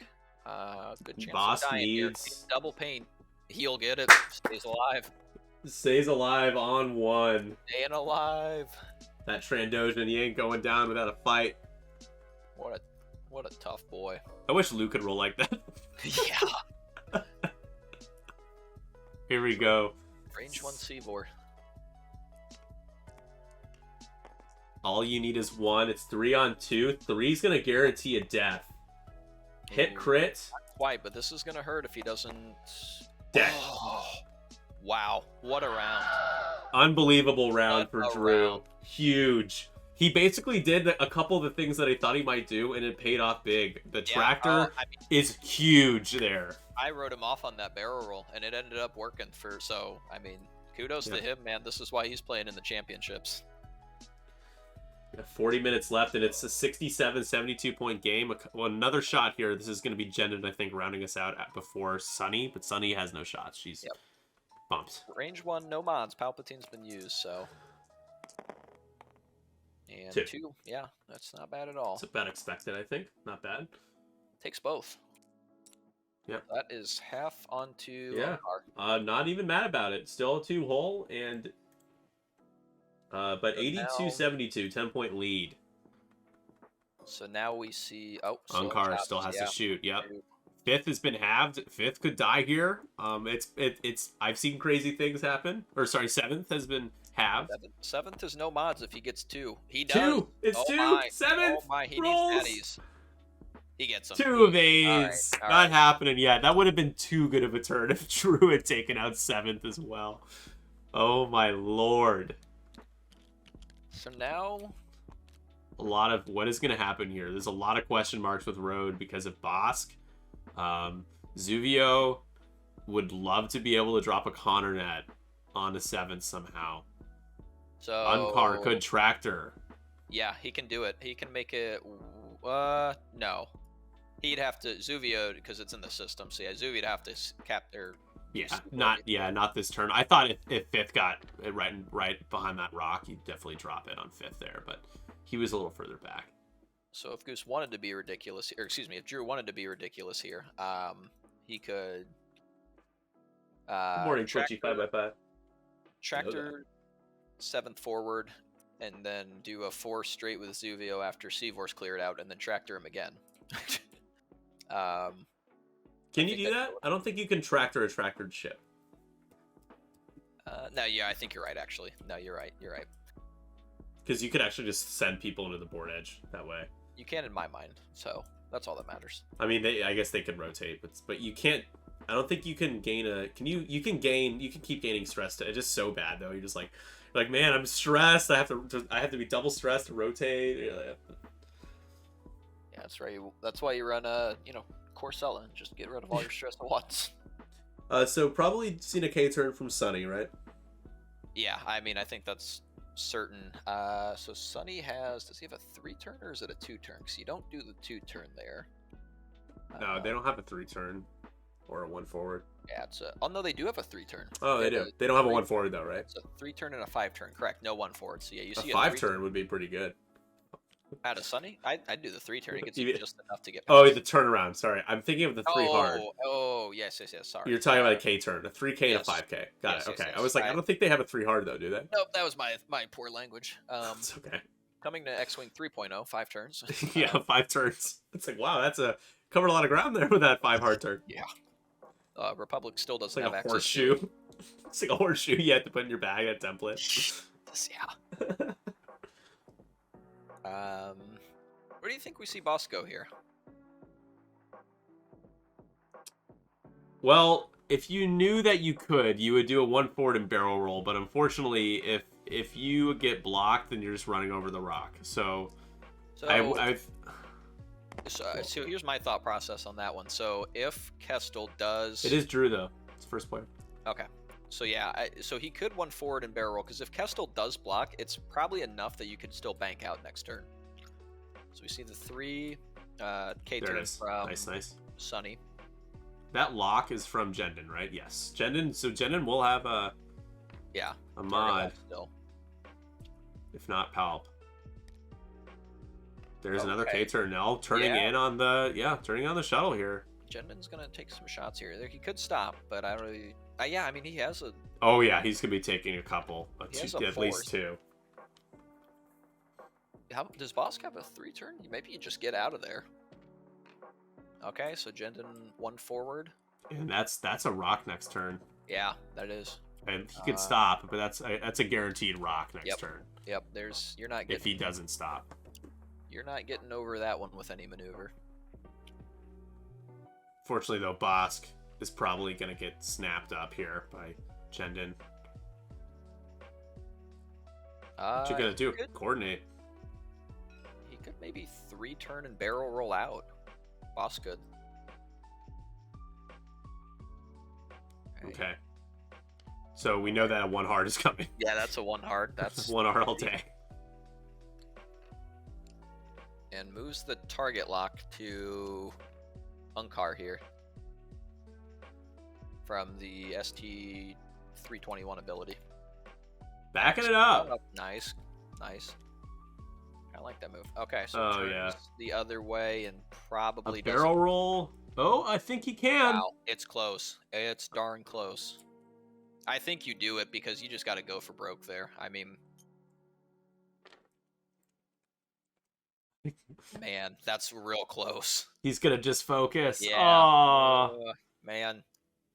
good chance Bosk of dying here. needs Double paint. He'll get it. Stays alive. Stays alive on 1. Staying alive. That Trandoshan, he ain't going down without a fight. What a tough boy. I wish Luke could roll like that. Yeah. Here we go. Range 1 Seavor. All you need is 1. It's 3 on 2. 3's gonna guarantee a death. Hit Ooh, crit. not quite, but this is gonna hurt if he doesn't. Death. Oh, wow, what a round! Unbelievable round What for a Drew. round. Huge. He basically did a couple of the things that I thought he might do, and it paid off big. The tractor is huge there. I wrote him off on that barrel roll, and it ended up working for. So I mean, kudos to him, man. This is why he's playing in the championships. 40 minutes left, and it's a 67, 72-point game. Well, another shot here. This is going to be Jendon, I think, rounding us out before Sunny, but Sunny has no shots. She's bumped. Range 1, no mods. Palpatine's been used, so. And 2. Yeah, that's not bad at all. It's about expected, I think. Not bad. Takes both. Yep. That is half onto Ankar. Not even mad about it. Still a 2-hole, and but 82-72, 10-point lead. So now we see Ankar still has to shoot. Yep. 5th has been halved. 5th could die here. It's I've seen crazy things happen. Or sorry, 7th has been halved. 7th is no mods if he gets 2. He does. 2. It's 2. 7th. Oh my, he rolls. needs natties. He gets them. 2 of these. All Not happening yet. That would have been too good of a turn if Drew had taken out 7th as well. Oh my lord. So now a lot of what is going to happen here. There's a lot of question marks with Road because of Bosk. Zuvio would love to be able to drop a Connor net on a 7th somehow. So Ankar could tractor. Yeah, he can do it. He can make it. No, he'd have to Zuvio because it's in the system. So yeah, Zuvio'd have to capture. Yeah, not this turn. I thought if 5th got it right behind that rock, he'd definitely drop it on 5th there, but he was a little further back. So if Goose wanted to be ridiculous, or excuse me, if Drew wanted to be ridiculous here, he could. Good morning, Twitchy 5x5. Tractor 7th forward, and then do a 4 straight with Zuvio after Seavor's cleared out, and then tractor him again. Can you do that? I don't think you can tractor a tractored ship. No, yeah, I think you're right, actually. No, you're right. You're right. Because you could actually just send people into the board edge that way. You can in my mind, so that's all that matters. I mean, I guess they can rotate, but you can't. I don't think you can gain a. Can you? You can keep gaining stress. It's just so bad though. You're just like, man, I'm stressed. I have to be double stressed to rotate. Yeah, that's right. That's why you run Corcella and just get rid of all your stress at once. So probably seen a K turn from Sunny, right? Yeah, I mean, I think that's certain. So Sunny does he have a 3-turn or is it a 2-turn? Because you don't do the 2-turn there. No, they don't have a 3-turn or a 1 forward. Yeah, it's a. Oh no, they do have a 3-turn. Oh, they do. They don't have a 1 forward though, right? It's a 3-turn and a 5-turn. Correct. No 1 forward. So yeah, you see a 5-turn would be pretty good. Out of Sunny, I'd do the 3-turn. It gets you just enough to get. Oh, the turnaround. Sorry, I'm thinking of the 3 hard. Oh, yes. Sorry. You're talking about a K turn, a 3K yes. and a 5K. Got it. Okay, yes. I was like, I don't think they have a 3 hard though, do they? Nope, that was my poor language. It's okay. Coming to X-Wing 3.0, 5 turns. Yeah, 5 turns. It's like, wow, covered a lot of ground there with that 5 hard turn. Yeah. Republic still doesn't have access a horseshoe. It's like a horseshoe you have to put in your bag, that template. Yeah. Where do you think we see Bosco here? Well, if you knew that you could, you would do a 1 forward and barrel roll, but unfortunately, if you get blocked, then you're just running over the rock. So here's my thought process on that one. So if Kestel does... It is Drew, though. It's first player. Okay. So yeah, so he could 1 forward and barrel roll, because if Kestel does block, it's probably enough that you could still bank out next turn. So we see the 3 K turns from nice. Sunny. That lock is from Jendon, right? Yes. Jendon will have a mod. Still. If not Palp. There's another K turn now. Turning on the shuttle here. Jendon's gonna take some shots here. He could stop, but I don't really. I mean, he has a. Oh yeah, he's gonna be taking a couple, at least 2. Does Bosk have a 3-turn? Maybe you just get out of there. Okay, so Jendon 1 forward. And that's a rock next turn. Yeah, that is. And he could stop, but that's a guaranteed rock next turn. Yep. You're not getting, if he doesn't stop. You're not getting over that one with any maneuver. Fortunately, though, Bosk is probably going to get snapped up here by Jendon. What you going to do? Coordinate. He could maybe 3-turn and barrel roll out. Bosk could. Okay. So we know that a 1 hard is coming. Yeah, that's a 1 hard. That's 1 hard all day. And moves the target lock to Unkar here from the ST 321 ability. Backing it up. Nice. I like that move. Okay, so turns the other way and probably barrel roll. Oh, I think he can. Wow, it's close. It's darn close. I think you do it because you just got to go for broke there. I mean, man, that's real close. He's gonna just focus. Yeah. Oh, man.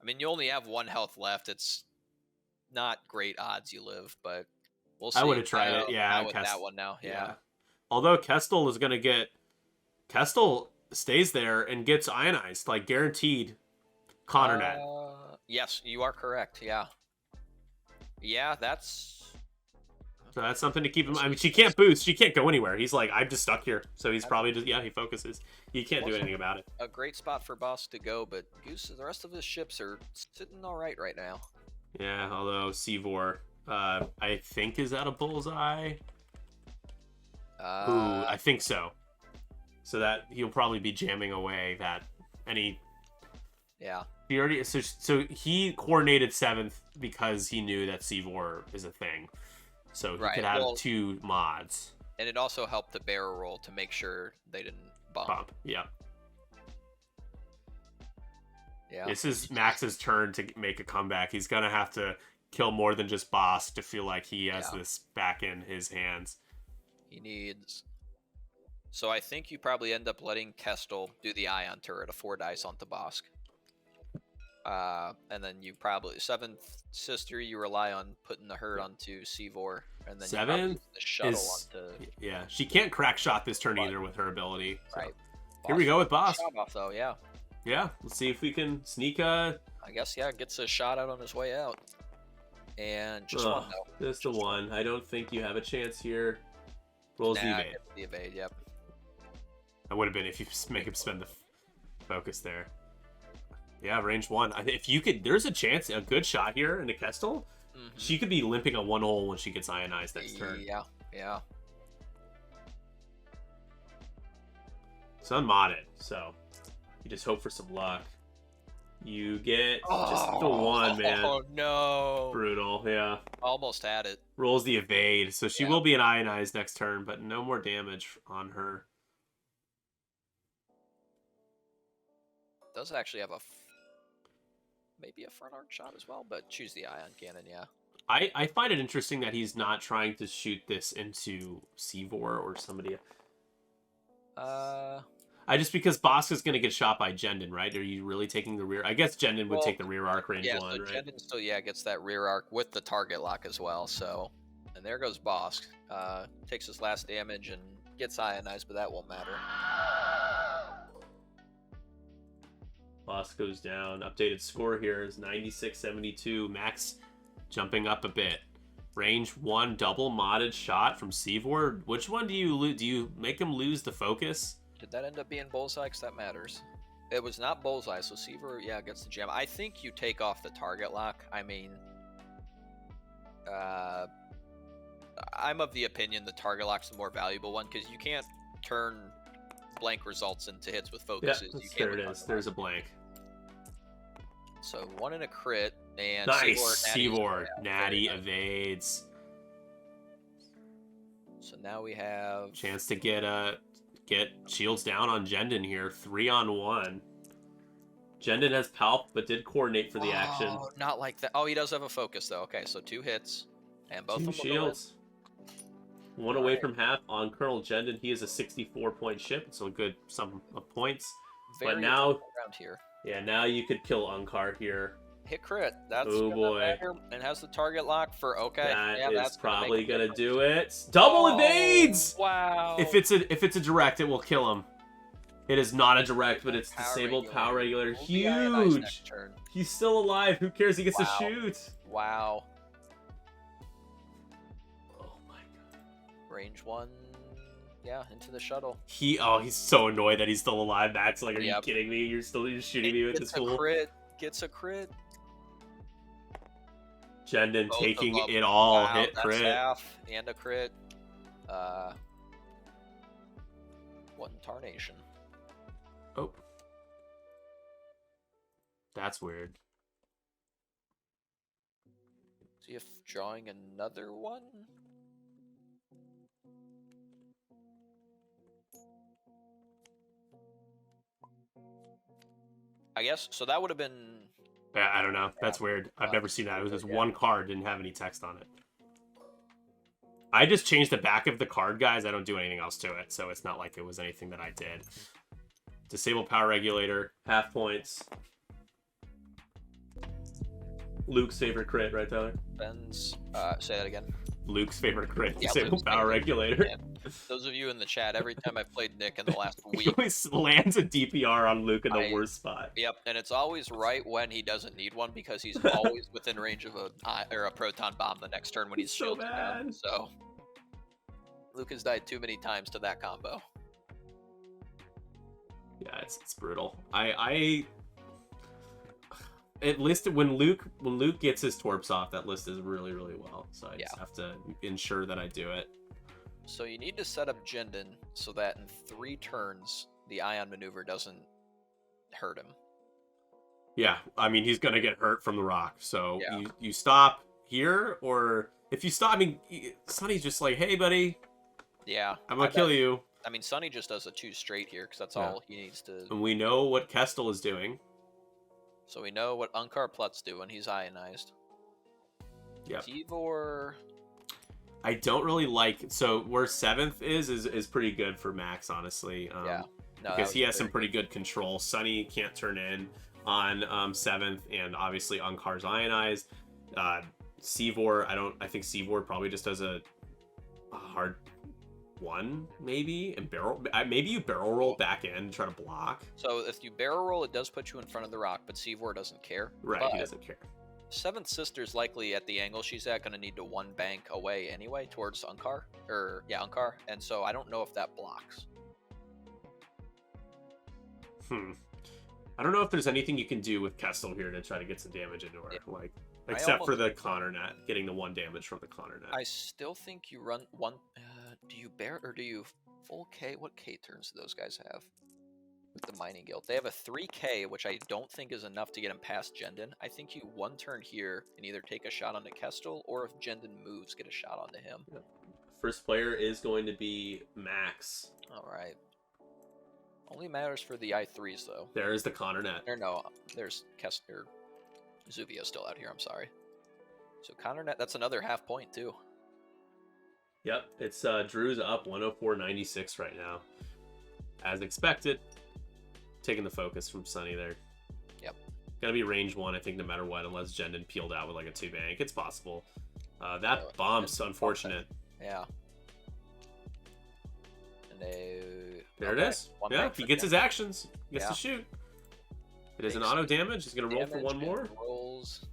I mean, you only have 1 health left. It's not great odds you live, but we'll see. I would have tried it. Yeah, with that one now. Yeah. Although Kestel is gonna get, Kestel stays there and gets ionized, like guaranteed. Connor net. Yes, you are correct. Yeah. Yeah, that's. So that's something to keep in mind. I mean, she can't boost. She can't go anywhere. He's like, I'm just stuck here. So he's probably just, he focuses. He can't do anything about it. A great spot for Boss to go, but Goose, the rest of his ships are sitting all right now. Yeah, although Sivor, I think is at a bullseye. Ooh, I think so. So that he'll probably be jamming away that any. Yeah. He already so he coordinated 7th because he knew that Sivor is a thing. So he could have 2 mods. And it also helped the barrel roll to make sure they didn't bump. Yeah. Yeah. This is Max's turn to make a comeback. He's gonna have to kill more than just Boss to feel like he has this back in his hands. He needs. So I think you probably end up letting Kestel do the ion turret, a 4 dice onto Bosk. And then you probably 7th sister you rely on putting the hurt onto Sivor, and then 7 the shuttle onto. Yeah, she can't crack shot this turn either with her ability. So. Right. Here we go with Boss. Shot off though, yeah. Yeah, let's see if we can sneak a. I guess gets a shot out on his way out, and just one though. Just the one. I don't think you have a chance here. Rolls the evade. The evade, yep. That would have been if you make him spend the focus there. Yeah, range 1. If you could, there's a chance, a good shot here into Kestel. Mm-hmm. She could be limping on 1 hole when she gets ionized next turn. Yeah. It's unmodded, so you just hope for some luck. You get just the 1, man. Oh, no. Brutal, yeah. Almost had it. Rolls the evade, so she will be an ionized next turn, but no more damage on her. Does actually have maybe a front arc shot as well, but choose the ion cannon, yeah. I find it interesting that he's not trying to shoot this into Sivor or somebody. Just because Bosk is going to get shot by Jendon, right? Are you really taking the rear? I guess Jendon would take the rear arc range 1, so right? Jendon still, gets that rear arc with the target lock as well, so. And there goes Bosk. Takes his last damage and gets ionized, but that won't matter. Boss goes down. Updated score here is 96-72. Max jumping up a bit. Range 1 double modded shot from Sivor. Which one do you make him lose the focus? Did that end up being bullseye? Because that matters. It was not bullseye, so Sivor, gets the gem. I think you take off the target lock. I mean, I'm of the opinion the target lock's the more valuable one because you can't turn blank results into hits with focuses. Yeah, there it is. There's a blank. So 1 in a crit, and nice. Sivor Natty evades. So now we have chance to get shields down on Jendon here. 3-on-1. Jendon has palp, but did coordinate for the action. Not like that. Oh, he does have a focus though. Okay, so 2 hits, and both 2 shields. 1 away from half on Colonel Jendon. He is a 64-point ship, so a good sum of points. Very but now around here. Yeah, now you could kill Unkar here. Hit crit. That's Oh gonna boy. matter, and has the target lock for okay. That yeah, is that's probably gonna gonna do it. Double Oh, evades! Wow. If it's a direct, it will kill him. It is not a direct, but it's disabled power regulator. Will be ionized Huge! next turn. He's still alive. Who cares? He gets to Wow. shoot. Wow. Oh my god. Range 1. Yeah, into the shuttle. He's so annoyed that he's still alive, Max. Like, are you Yep. kidding me? You're shooting me with this fool. Gets a crit. Jendon Both taking of them. it all. Wow, Hit that's crit. half and a crit. What in tarnation? Oh. That's weird. See if drawing another one. I guess so. That would have been. I don't know. That's weird. I've never seen that. It was just one card, didn't have any text on it. I just changed the back of the card, guys. I don't do anything else to it, so it's not like it was anything that I did. Disable power regulator, half points. Luke's favorite crit, right, Tyler? Ben's. Say that again. Luke's favorite crit, Yeah, disable Luke's power favorite. regulator. Yeah. Those of you in the chat, every time I've played Nick in the last He week, always lands a DPR on Luke in the worst spot. yep, and it's always right when he doesn't need one because he's always within range of a proton bomb the next turn when he's So shielded down. bad. So Luke has died too many times to that combo. Yeah, it's brutal. It listed when Luke gets his torps off, that list is really well. So I just have to ensure that I do it. So you need to set up Jendon so that in 3 turns the ion maneuver doesn't hurt him. Yeah, I mean he's gonna get hurt from the rock. So Yeah. you stop here, or if you stop, I mean Sonny's just like, hey buddy, Yeah, I'm gonna kill you. I mean Sonny just does a 2 straight here because that's Yeah. all he needs to. And we know what Kestel is doing. So we know what Unkar Plut's doing. He's ionized. Yeah. Tivor. I don't really like, so where 7th is pretty good for Max, honestly. Yeah. No, because he has some pretty good control. Sunny can't turn in on 7th, and obviously Unkar's ionized. Sivor, I think Sivor probably just does a hard 1, maybe, and maybe you barrel roll back in and try to block. So if you barrel roll, it does put you in front of the rock, but Sivor doesn't care. Right, but he doesn't care. 7th Sister's likely at the angle she's at going to need to 1 bank away anyway towards Unkar. Unkar. And so I don't know if that blocks. I don't know if there's anything you can do with Kestel here to try to get some damage into her, like except for the Connor net, getting the 1 damage from the Connor net. I still think you run 1. Do you bear or do you full K? What K turns do those guys have? With the Mining Guild, they have a 3K, which I don't think is enough to get him past Jendon. I think you 1 turn here and either take a shot onto Kestel, or if Jendon moves, get a shot onto him. Yeah. First player is going to be Max. All right. Only matters for the I3s though. There's the Connor net. There's Kester. Zuvio still out here. I'm sorry. So Connor net, that's another half point too. Yep, it's Drew's up 104.96 right now, as expected. Taking the focus from Sunny there. Yep. Gonna be range 1, I think, no matter what, unless Jendon peeled out with like a 2 bank. It's possible. That bomb's unfortunate. Yeah. And there it is. Yeah, he gets his actions. He gets to shoot. It is an auto damage. He's gonna roll for 1 more. Rolls.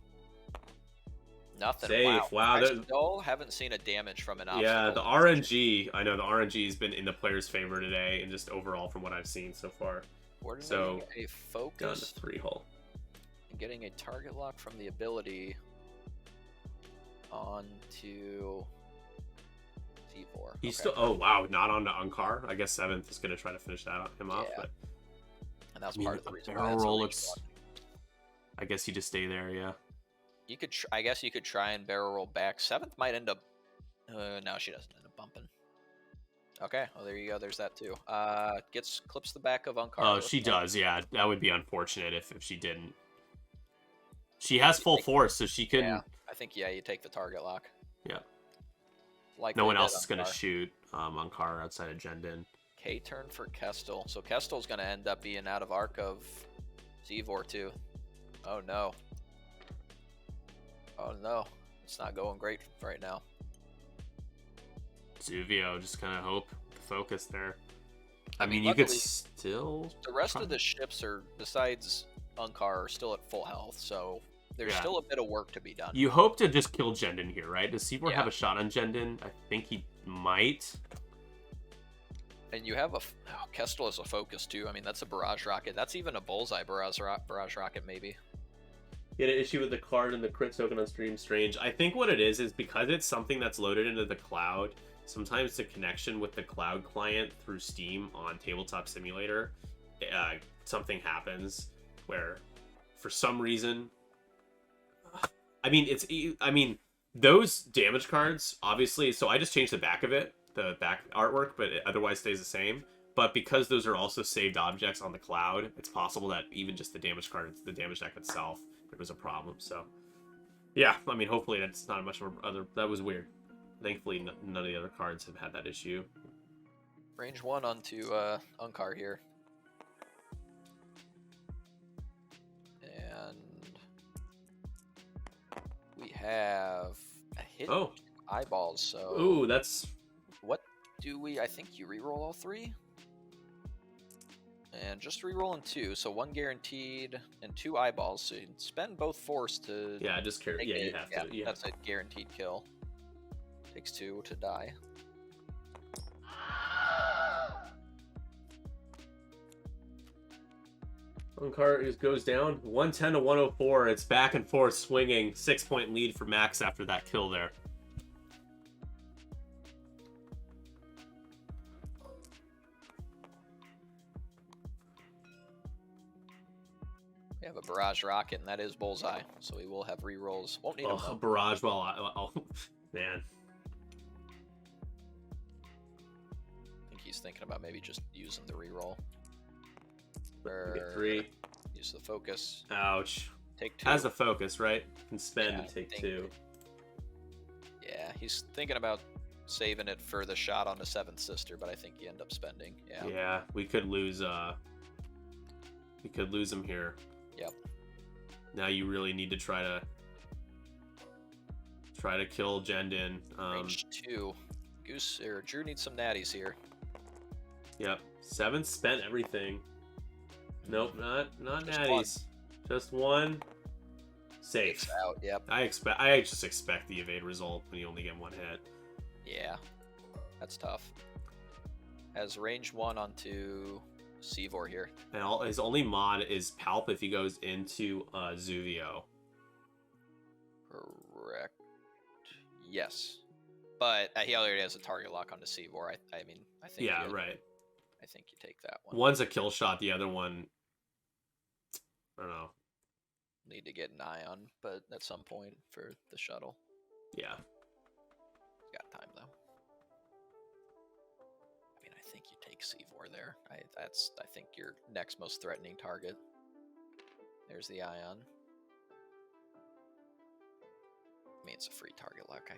Nothing. Safe. Wow. I still haven't seen a damage from an obstacle. Yeah, the RNG. I know the RNG has been in the player's favor today, and just overall from what I've seen so far. So a focus down to 3 hull. And getting a target lock from the ability onto T4. He's still. Oh wow, not onto Unkar. I guess 7th is gonna try to finish him off, but. And that's part of the reason. Barrel roll looks. I guess you just stay there, yeah. You could. I guess you could try and barrel roll back. 7th might end up. No, she doesn't end up bumping. Okay, well there you go. There's that too. Clips the back of Unkar. Oh, she does. Yeah, that would be unfortunate if she didn't. She has full force, so she can. Yeah, I think you take the target lock. Yeah. Like no one else is gonna shoot Unkar outside of Jendon. K turn for Kestel. So Kestel's gonna end up being out of arc of Zivor too. Oh no. Oh no, it's not going great right now. Zuvio, just kind of hope the focus there. I I mean, mean, you could luckily, still. The rest of the ships are, besides Unkar, are still at full health, so there's Yeah. still a bit of work to be done. You hope to just kill Jendon here, right? Does Seaboard Yeah. have a shot on Jendon? I think he might. And you have Kestel as a focus too. I mean, that's a barrage rocket. That's even a bullseye barrage rocket, maybe. You had an issue with the card and the crit token on Stream Strange. I think what it is because it's something that's loaded into the cloud. Sometimes the connection with the cloud client through Steam on Tabletop Simulator, something happens where, for some reason, I mean, those damage cards, obviously, so I just changed the back of it, the back artwork, but it otherwise stays the same. But because those are also saved objects on the cloud, it's possible that even just the damage card, the damage deck itself, there was a problem. So, yeah, I mean, hopefully that's not much of other. That was weird. Thankfully, none of the other cards have had that issue. Range 1 onto Unkar here. And we have a hit eyeballs, so... Ooh, that's... What do we... I think you reroll all 3? And just rerolling 2, so 1 guaranteed and 2 eyeballs, so you can spend both force to... Yeah, just care. Yeah, you have to. Yeah. That's a guaranteed kill. Takes 2 to die. Unkar goes down 110 to 104. It's back and forth swinging. 6-point lead for Max after that kill there. We have a barrage rocket, and that is bullseye, so we will have rerolls. Won't need them. Oh, barrage while oh, man. I think he's thinking about maybe just using the reroll. Get 3. Use the focus. Ouch. Take 2. Has the focus, right? Can spend Yeah, and take I think- 2. Yeah, he's thinking about saving it for the shot on the 7th sister, but I think you end up spending. Yeah. Yeah, we could lose him here. Yep. Now you really need to try to kill Jendon. Range 2. Goose or Drew needs some natties here. Yep. 7 spent everything. Nope, not Just natties. Just 1. Safe. Takes out. Yep. I just expect the evade result when you only get 1 hit. Yeah. That's tough. Has range 1 onto Seavor here. And his only mod is Palp if he goes into Zuvio. Correct. Yes. But he already has a target lock on the Seavor. I mean, I think. Yeah, right. I think you take that one. One's a kill shot, the other one, I don't know. Need to get an eye on, but at some point for the shuttle. Yeah. Got time though. I mean, I think you take Seavor there. I think your next most threatening target. There's the ion. I mean, it's a free target lock.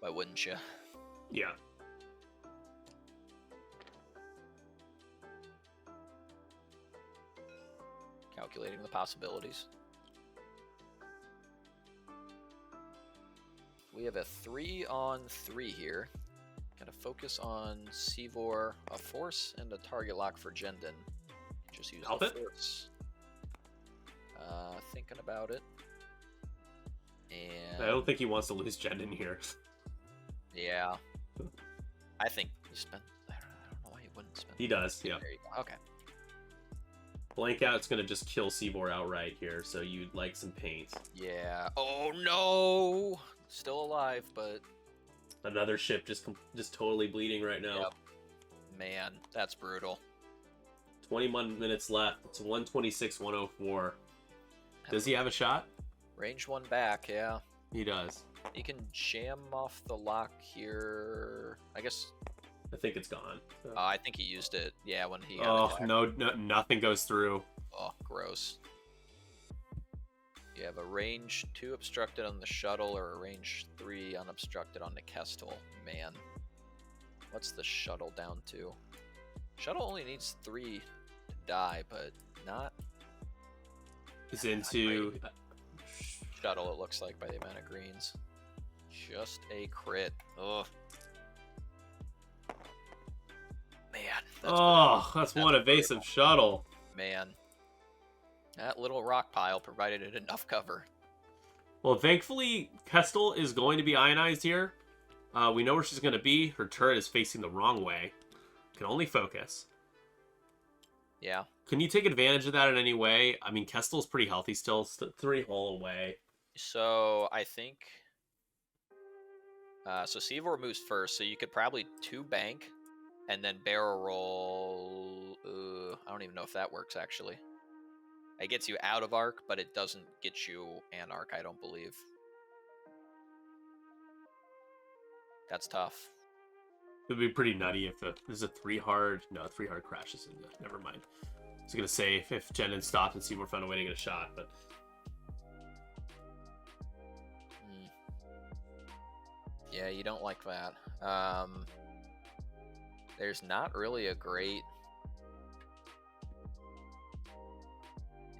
Why wouldn't you? Yeah. Calculating the possibilities. We have a 3-on-3 here. Gotta focus on Seavor, a force, and a target lock for Jendon. Just use the force. Thinking about it. And I don't think he wants to lose Jendon here. yeah. I think he spent. I don't know why he wouldn't spend. He does, yeah. There you go. Okay. Blank out's gonna just kill Seavor outright here, so you'd like some paint. Yeah. Oh no! Still alive, but Another ship just totally bleeding right now. yep. Man, that's brutal. 21 minutes left. It's 126, 104. Does he have a shot? Range 1 back, yeah. He does. He can jam off the lock here. I guess. I think it's gone. So. I think he used it. Yeah, when he. Oh no, nothing goes through. Oh, gross. You have a range 2 obstructed on the shuttle or a range 3 unobstructed on the Kestel. Man, what's the shuttle down to? Shuttle only needs 3 to die, but not. Is into. shuttle, it looks like, by the amount of greens. Just a crit. Ugh. Man. That's one evasive brutal. shuttle. Man. That little rock pile provided it enough cover. Well, thankfully, Kestel is going to be ionized here. We know where she's going to be. Her turret is facing the wrong way. Can only focus. Yeah. Can you take advantage of that in any way? I mean, Kestel's pretty healthy still. 3 hull away. So, I think... so, Seavor moves first, so you could probably 2 bank, and then barrel roll... I don't even know if that works, actually. It gets you out of arc, but it doesn't get you an arc, I don't believe. That's tough. It would be pretty nutty if there's a 3 hard... No, 3 hard crashes into... Never mind. I was going to say if Jenden stopped and Seymour found a way to get a shot, but... Yeah, you don't like that. There's not really a great...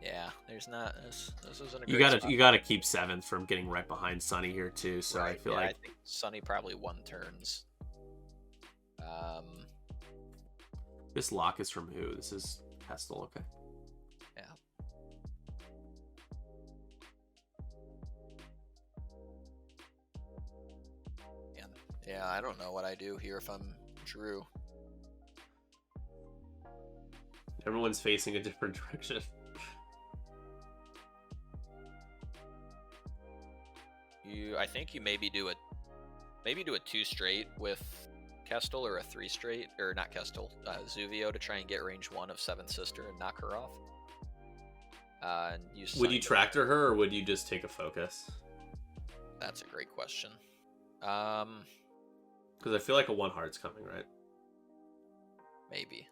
Yeah, there's not. This isn't a great spot. You gotta keep 7th from getting right behind Sunny here too. So right, I feel I like think Sunny probably 1 turns. This lock is from who? This is Kestel. Okay. Yeah. And yeah, I don't know what I do here if I'm Drew. Everyone's facing a different direction. I think you maybe do a 2 straight with Kestel, or a 3 straight, or not Kestel, Zuvio, to try and get range 1 of 7th Sister and knock her off. And use Would you tractor her, or would you just take a focus? That's a great question. Because I feel like a 1 hard's coming, right? Maybe.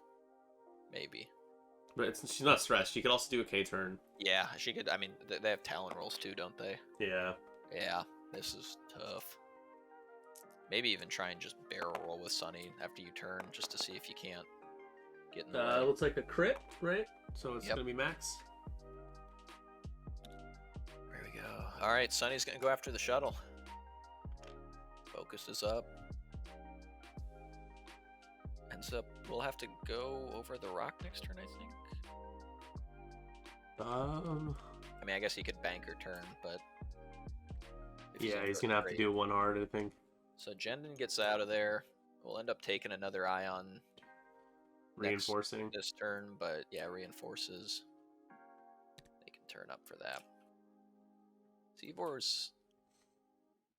But she's not stressed. She could also do a K turn. Yeah, she could. I mean, they have talent rolls too, don't they? Yeah. Yeah, this is tough. Maybe even try and just barrel roll with Sunny after you turn, just to see if you can't get in the way. Looks like a crit, right? So it's Yep. gonna be max. There we go. All right, Sunny's gonna go after the shuttle. Focus is up. Ends up, we'll have to go over the rock next turn, I think. I mean, I guess he could bank or turn, but... Yeah, he's gonna have to do 1 hard, I think. So Jenden gets out of there. We'll end up taking another Ion Reinforcing this turn, but yeah, reinforces. They can turn up for that. Seavor's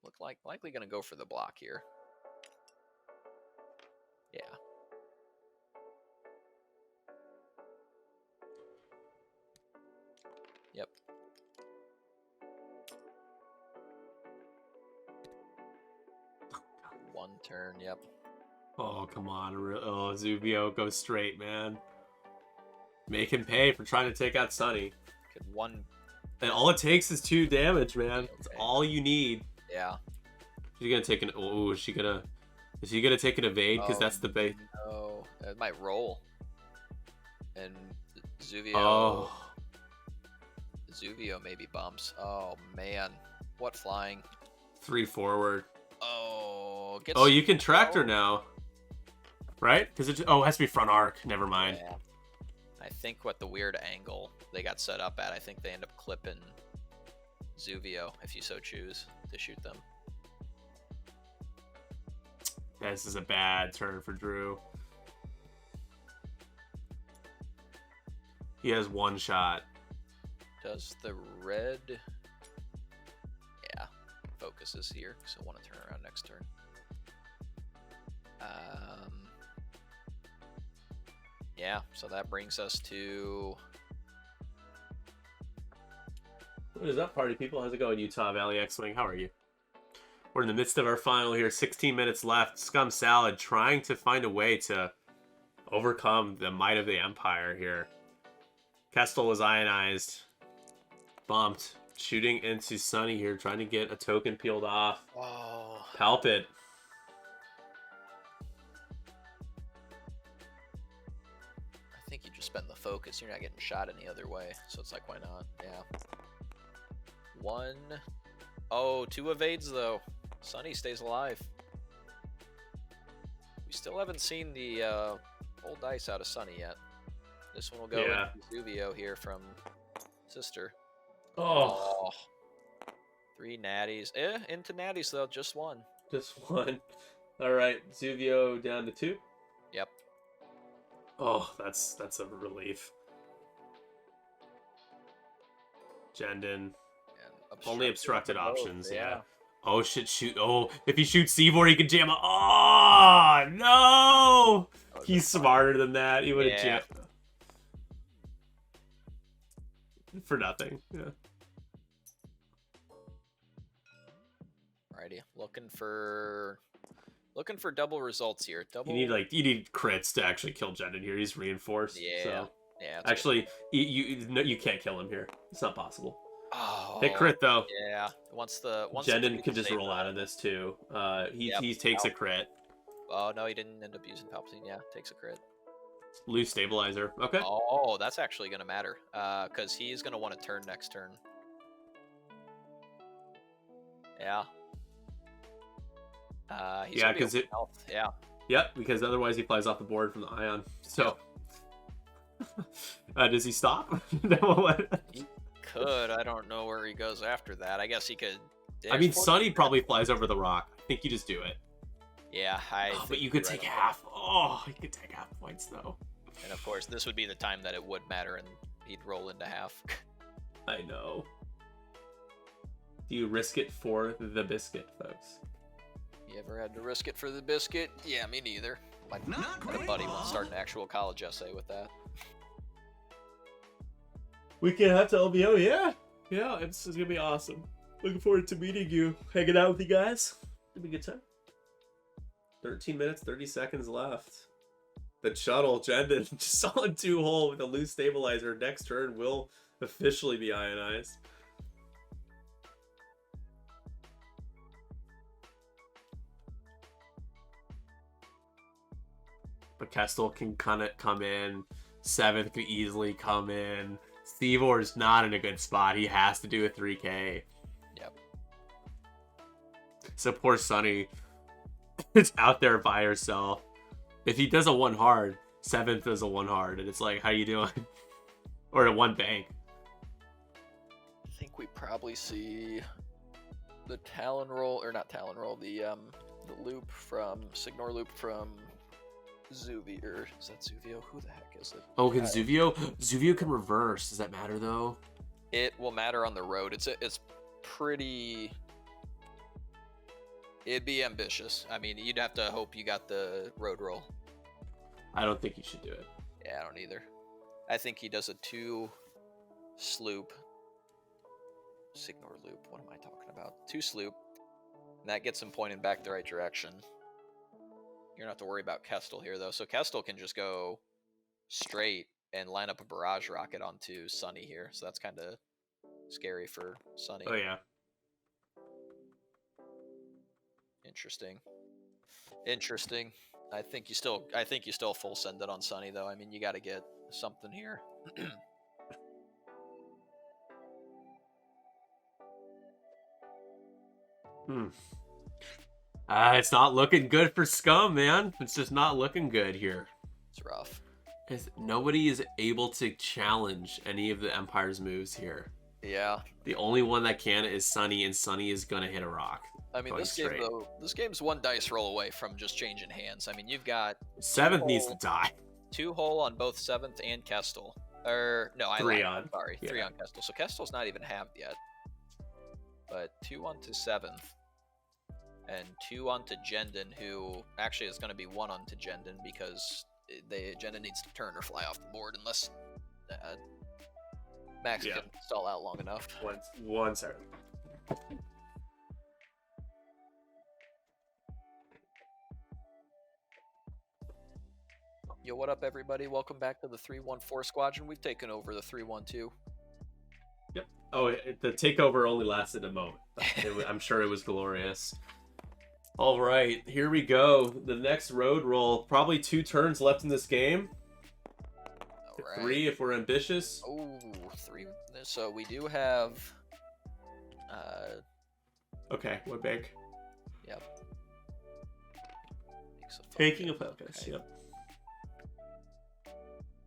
look likely gonna go for the block here. Yeah. Yep. One turn, yep. Oh, come on. Oh, Zuvio, go straight, man. Make him pay for trying to take out Sunny. Could one... And all it takes is 2 damage, man. Okay. It's all you need. Yeah. She's gonna take an... Oh, is he gonna take an evade? Because that's the bait. No, it might roll. And Zuvio... Oh. Zuvio maybe bumps. Oh, man. What flying? 3 forward. Oh, you can tractor now. Right? Because it has to be front arc. Never mind. Yeah. I think what the weird angle they got set up at, I think they end up clipping Zuvio, if you so choose, to shoot them. This is a bad turn for Drew. He has 1 shot. Does the red... Yeah, focuses here, because I want to turn around next turn. Yeah, so that brings us to... What is up, party people? How's it going, Utah Valley X-Wing? How are you? We're in the midst of our final here. 16 minutes left. Scum Salad trying to find a way to overcome the might of the Empire here. Kestel was ionized. Bumped. Shooting into Sunny here, trying to get a token peeled off. Oh. Palpit. I think you just spend the focus. You're not getting shot any other way, so it's like, why not? Yeah. 1. Oh, 2 evades though. Sunny stays alive. We still haven't seen the full dice out of Sunny yet. This one will go into Zuvio here from Sister. Oh. 3 natties. Into natties though, just 1. Just 1. All right, Zuvio down to 2. Yep. Oh, that's a relief. Jendon. Only obstructed options, yeah. Oh, shit, shoot. Oh, if he shoots Seavor, he can jam a... Oh, no! He's smarter than that. He would have jammed. For nothing, yeah. Alrighty, looking for double results here. Double. You need crits to actually kill Jendon here. He's reinforced. Yeah. So. Yeah. Actually, you can't kill him here. It's not possible. Oh. Hit crit though. Yeah. Once Jendon could just roll out of this too. He takes a crit. Oh no, he didn't end up using Palpatine. Yeah, takes a crit. Lose stabilizer. Okay. Oh, that's actually gonna matter. Because he's gonna want to turn next turn. Yeah. Because Yep, because otherwise he flies off the board from the ion. So, does he stop? He could. I don't know where he goes after that. I guess he could. I mean, Sunny probably flies over the rock. I think you just do it. Yeah, but you could take half. Oh, you could take half points though. And of course, this would be the time that it would matter, and he'd roll into half. I know. Do you risk it for the biscuit, folks? You ever had to risk it for the biscuit? Yeah, me neither. My buddy wants to start an actual college essay with that. We can have to LBO, yeah. Yeah, it's gonna be awesome. Looking forward to meeting you, hanging out with you guys. It'll be a good time. 13 minutes, 30 seconds left. The shuttle, Jendon, just on 2-hole with a loose stabilizer. Next turn will officially be ionized. But Kestel can kind of come in. 7th could easily come in. Seavor's not in a good spot. He has to do a 3K. Yep. So poor Sunny is out there by herself. If he does a 1 hard, 7th does a 1 hard, and it's like, how you doing? Or a 1 bank. I think we probably see the Talon roll, or not Talon roll, the loop from Signor loop from Zuvio, or is that Zuvio? Who the heck is it? Oh, can Zuvio? Zuvio can reverse. Does that matter though? It will matter on the road. It's pretty. It'd be ambitious. I mean, you'd have to hope you got the road roll. I don't think you should do it. Yeah, I don't either. I think he does a 2 sloop. Signor loop. What am I talking about? 2 sloop. And that gets him pointing back the right direction. You don't have to worry about Kestel here, though. So Kestel can just go straight and line up a barrage rocket onto Sunny here. So that's kind of scary for Sunny. Oh, yeah. Interesting. I think you still full send it on Sunny, though. I mean, you got to get something here. It's not looking good for Scum, man. It's just not looking good here. It's rough. Nobody is able to challenge any of the Empire's moves here. Yeah. The only one that can is Sunny, and Sunny is gonna hit a rock. I mean, this game's 1 dice roll away from just changing hands. I mean, you've got 7th needs to die. 2 hole on both 7th and Kestel. Or no, 3 on. Sorry, yeah. 3 on Kestel. So Kestel's not even halved yet. But 2 onto 7th. And 2 onto Jendon, who actually is going to be 1 onto Jendon because Jendon needs to turn or fly off the board unless Max can stall out long enough. One second. Yo, what up, everybody? Welcome back to the 314 Squadron. We've taken over the 312. Yep. Oh, the takeover only lasted a moment. I'm sure it was glorious. All right, here we go. The next road roll. Probably 2 turns left in this game. All right. 3 if we're ambitious. Oh, 3. So we do have Okay, what bank? Yep. Takes a Taking a focus. focus. Okay. Yep.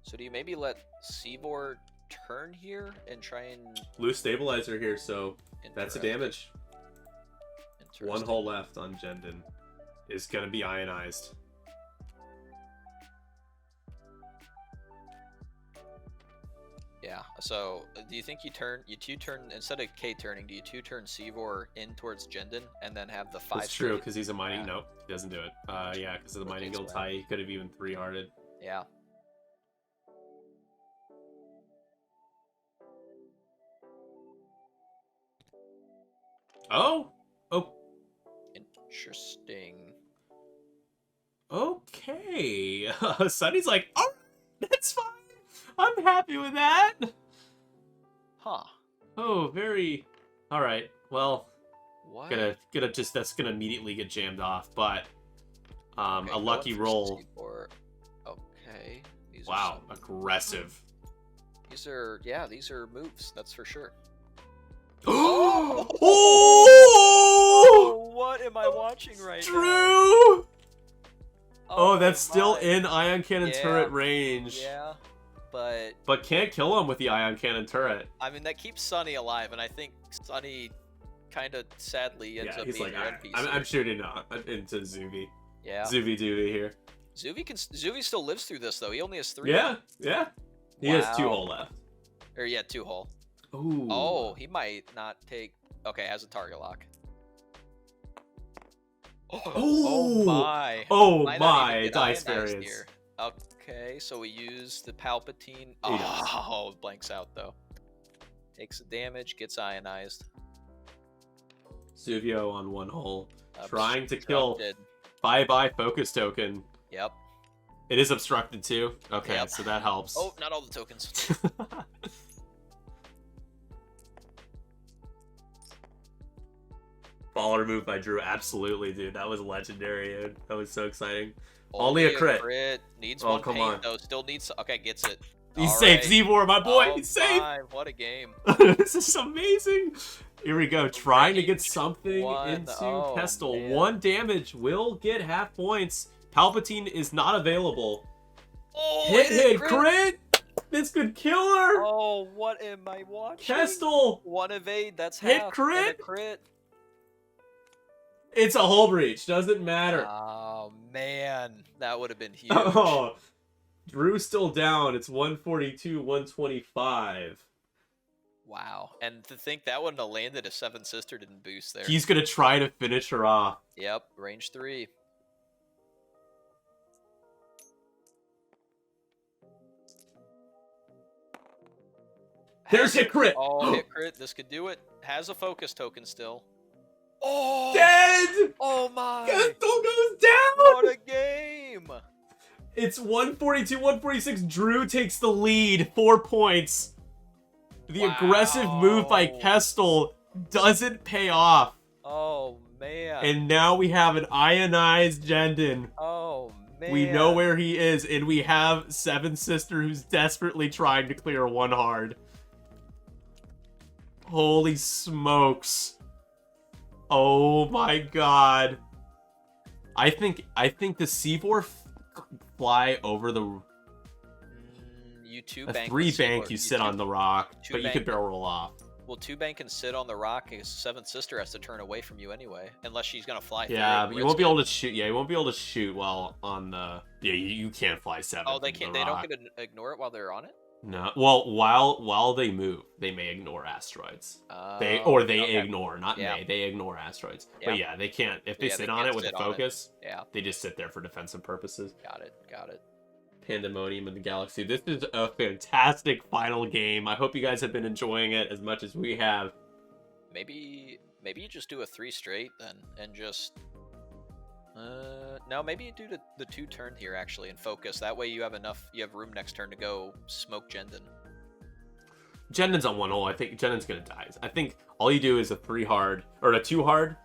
So do you maybe let Seavor turn here and try and Blue stabilizer here, so that's a damage. One Interesting. hole left on Jendon is gonna be ionized. Yeah. So do you think you two turn instead of K turning? Do you two turn Seavor in towards Jendon and then have the 5? That's true because he's a mining. Yeah. Nope, he doesn't do it. Yeah, because of the mining guild Way. tie, he could have even 3-hearted. Yeah. Oh. Interesting. Okay. Sunny's like, oh, that's fine. I'm happy with that. Huh. Oh, very. All right. Well, What? gonna just that's gonna immediately get jammed off, but Okay, a lucky going for roll. Seavor. Okay. These Wow, Are aggressive. these are moves. That's for sure. Oh! Oh, what am I watching right now? Drew! Oh, that's my. still in ion cannon Yeah. turret range. Yeah, but But can't kill him with the ion cannon turret. I mean that keeps Sunny alive, and I think Sunny kind of sadly ends up He's being like, your NPC. I'm shooting into Zuvi. Yeah. Zuvi Doovy here. Zuvi still lives through this though. He only has 3. Yeah. He has 2 Wow. hole left. Or yeah, 2 hole. Ooh. Oh, he might not take. Okay, has a target lock. Oh my. Oh Might not even my, get dice ionized variance. here. Okay, so we use the Palpatine. He does. Oh, it blanks out though. Takes the damage, gets ionized. Zuvio on 1 hole. Trying to kill. Obstructed. Bye focus token. Yep. It is obstructed too. Okay, Yep. so that helps. Oh, not all the tokens. Baller move by Drew. Absolutely, dude. That was legendary, dude. That was so exciting. Only a crit. Needs Oh, one come paint on. though. Still needs. Okay, gets it. He's All safe. right. Zevor, my boy. Oh He's safe. my, what a game. This is amazing. Here we go. Trying to get something One. into Oh, Pestle. man. 1 damage. Will get half points. Palpatine is not available. Oh, Hit, crit. This could kill her. Oh, what am I watching? Pestle. 1 evade. That's Hit, half. crit. And a crit. It's a hull breach. Doesn't matter. Oh man, that would have been huge. Oh, Drew's still down. It's 142, 125. Wow, and to think that wouldn't have landed if Seven Sister didn't boost there. He's gonna try to finish her off. Yep, range 3. There's hit crit. Oh, hit crit. This could do it. Has a focus token still. Oh, Dead. oh my! Pestle goes down. What a game! It's 142, 146. Drew takes the lead. 4 points. The aggressive move by Wow. Pestle doesn't pay off. Oh man! And now we have an ionized Jendon. Oh man! We know where he is, and we have Seven Sister who's desperately trying to clear 1 hard. Holy smokes. Oh my god. I think the C4 fly over the You two a bank. 3 with bank Seaboard. you sit on the rock, two but you bank- could barrel roll off. Well, 2 bank can sit on the rock because Seventh Sister has to turn away from you anyway, unless she's gonna fly. Yeah, through but it, you won't be risk able to shoot. Yeah, you won't be able to shoot while on the. Yeah, you can't fly 7. Oh, they can't. They don't get to ignore it while they're on it. No. Well, while they move, they may ignore asteroids. They Okay. ignore, not Yeah. may. They ignore asteroids. Yeah. But yeah, they can't. If they Yeah, sit they on can't it with a sit on it. focus, Yeah, they just sit there for defensive purposes. got it. Got it. Pandemonium in the Galaxy. This is a fantastic final game. I hope you guys have been enjoying it as much as we have. Maybe you just do a 3 straight then, and just. No, maybe you do the 2 turn here actually and focus. That way you have enough. You have room next turn to go smoke Jendon. Jendon's on 1 hole. I think Jendon's gonna die. I think all you do is a 3 hard or a 2 hard.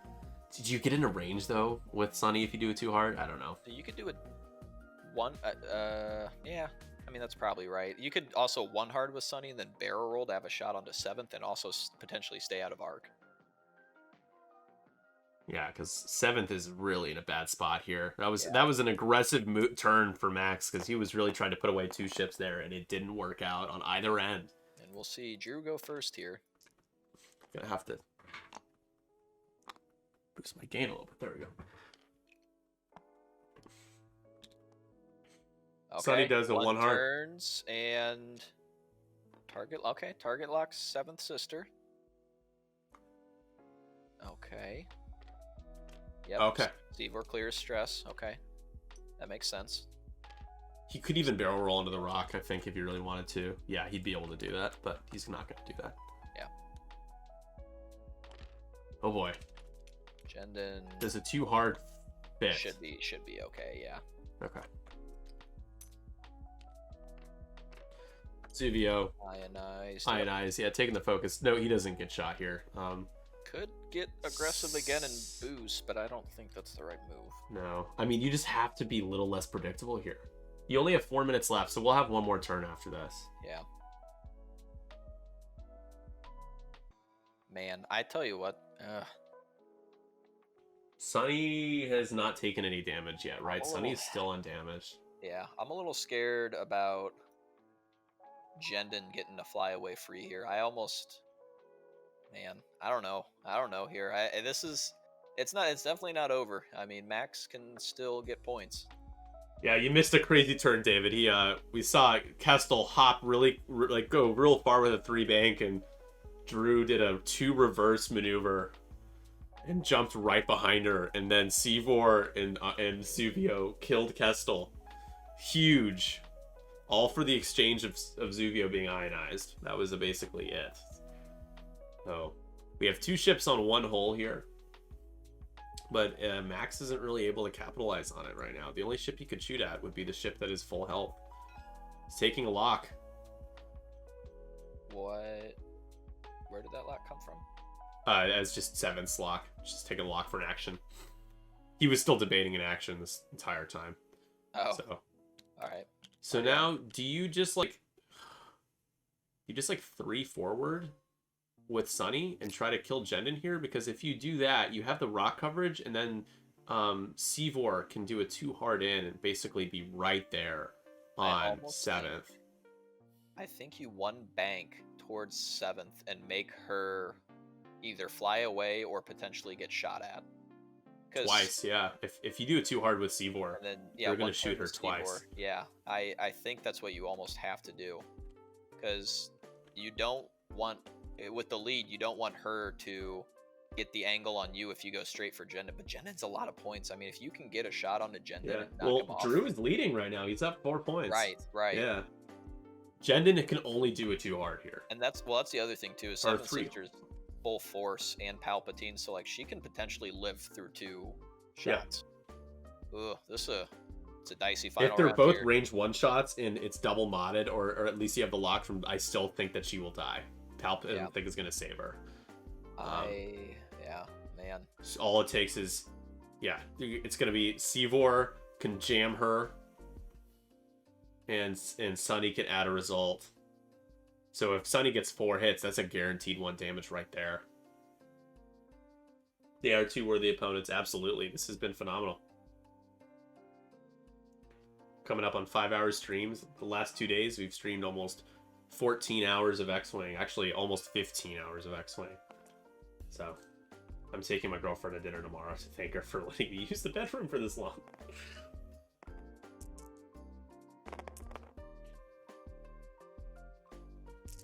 Did you get into range though with Sunny if you do a 2 hard? I don't know. You could do it 1. Yeah. I mean that's probably right. You could also 1 hard with Sunny and then barrel roll to have a shot onto 7th and also potentially stay out of arc. Yeah, because 7th is really in a bad spot here. That was Yeah. an aggressive turn for Max because he was really trying to put away 2 ships there, and it didn't work out on either end. And we'll see Drew go first here. Gonna have to boost my gain a little bit. There we go. Okay. Sonny does a 1 heart. Turns and target. Okay, target locks 7th sister. Okay. Yep. Okay. Seavor clears stress. Okay, that makes sense. He could even barrel roll into the rock, I think, if he really wanted to. Yeah, he'd be able to do that, but he's not going to do that. Yeah. Oh boy. Jendon Does a 2 hard fit? should be okay. Yeah. Okay. Zuvio. Ionized. Yeah, taking the focus. No, he doesn't get shot here. Could get aggressive again and boost, but I don't think that's the right move. No. I mean, you just have to be a little less predictable here. You only have 4 minutes left, so we'll have 1 more turn after this. Yeah. Man, I tell you what. Sonny has not taken any damage yet, right? Oh. Sonny is still undamaged. Yeah, I'm a little scared about Jendon getting to fly away free here. I almost, man, I don't know here. It's definitely not over. I mean, Max can still get points. Yeah, you missed a crazy turn, David. We saw Kestel hop go real far with a 3 bank, and Drew did a 2 reverse maneuver and jumped right behind her, and then Seavor and Zuvio killed Kestel. Huge. All for the exchange of Zuvio being ionized. That was basically it. So, we have 2 ships on 1 hull here. But Max isn't really able to capitalize on it right now. The only ship he could shoot at would be the ship that is full health. He's taking a lock. What? Where did that lock come from? As just 7th lock. Just take a lock for an action. He was still debating an action this entire time. Oh. So. Alright. So now, do you just like 3 forward with Sonny and try to kill Jendon here? Because if you do that, you have the rock coverage, and then Seavor can do a 2 hard in and basically be right there on 7th. I think you 1 bank towards 7th and make her either fly away or potentially get shot at. Twice, yeah. If you do a 2 hard with Seavor, then you're going to shoot her twice. Yeah, I think that's what you almost have to do. Because you don't want, with the lead, you don't want her to get the angle on you if you go straight for Jendon. But Jendon's a lot of points. I mean, if you can get a shot onto Jendon and knock him off. Drew is leading right now. He's up 4 points. Right. Yeah. Jendon can only do a 2 hard here. And that's the other thing too, is 7th Sister's full force and Palpatine, so like she can potentially live through 2 shots. Yeah. Ugh, it's a dicey final. If they're round both here. range 1 shots and it's double modded, or at least you have the lock from, I still think that she will die. Palpatine, I think, is going to save her. Man. All it takes is, it's going to be Seavor can jam her, and Sonny can add a result. So if Sonny gets 4 hits, that's a guaranteed 1 damage right there. They are 2 worthy opponents, absolutely. This has been phenomenal. Coming up on 5-hour streams. The last 2 days, we've streamed almost 14 hours of X-Wing. Actually, almost 15 hours of X-Wing. So, I'm taking my girlfriend to dinner tomorrow to thank her for letting me use the bedroom for this long.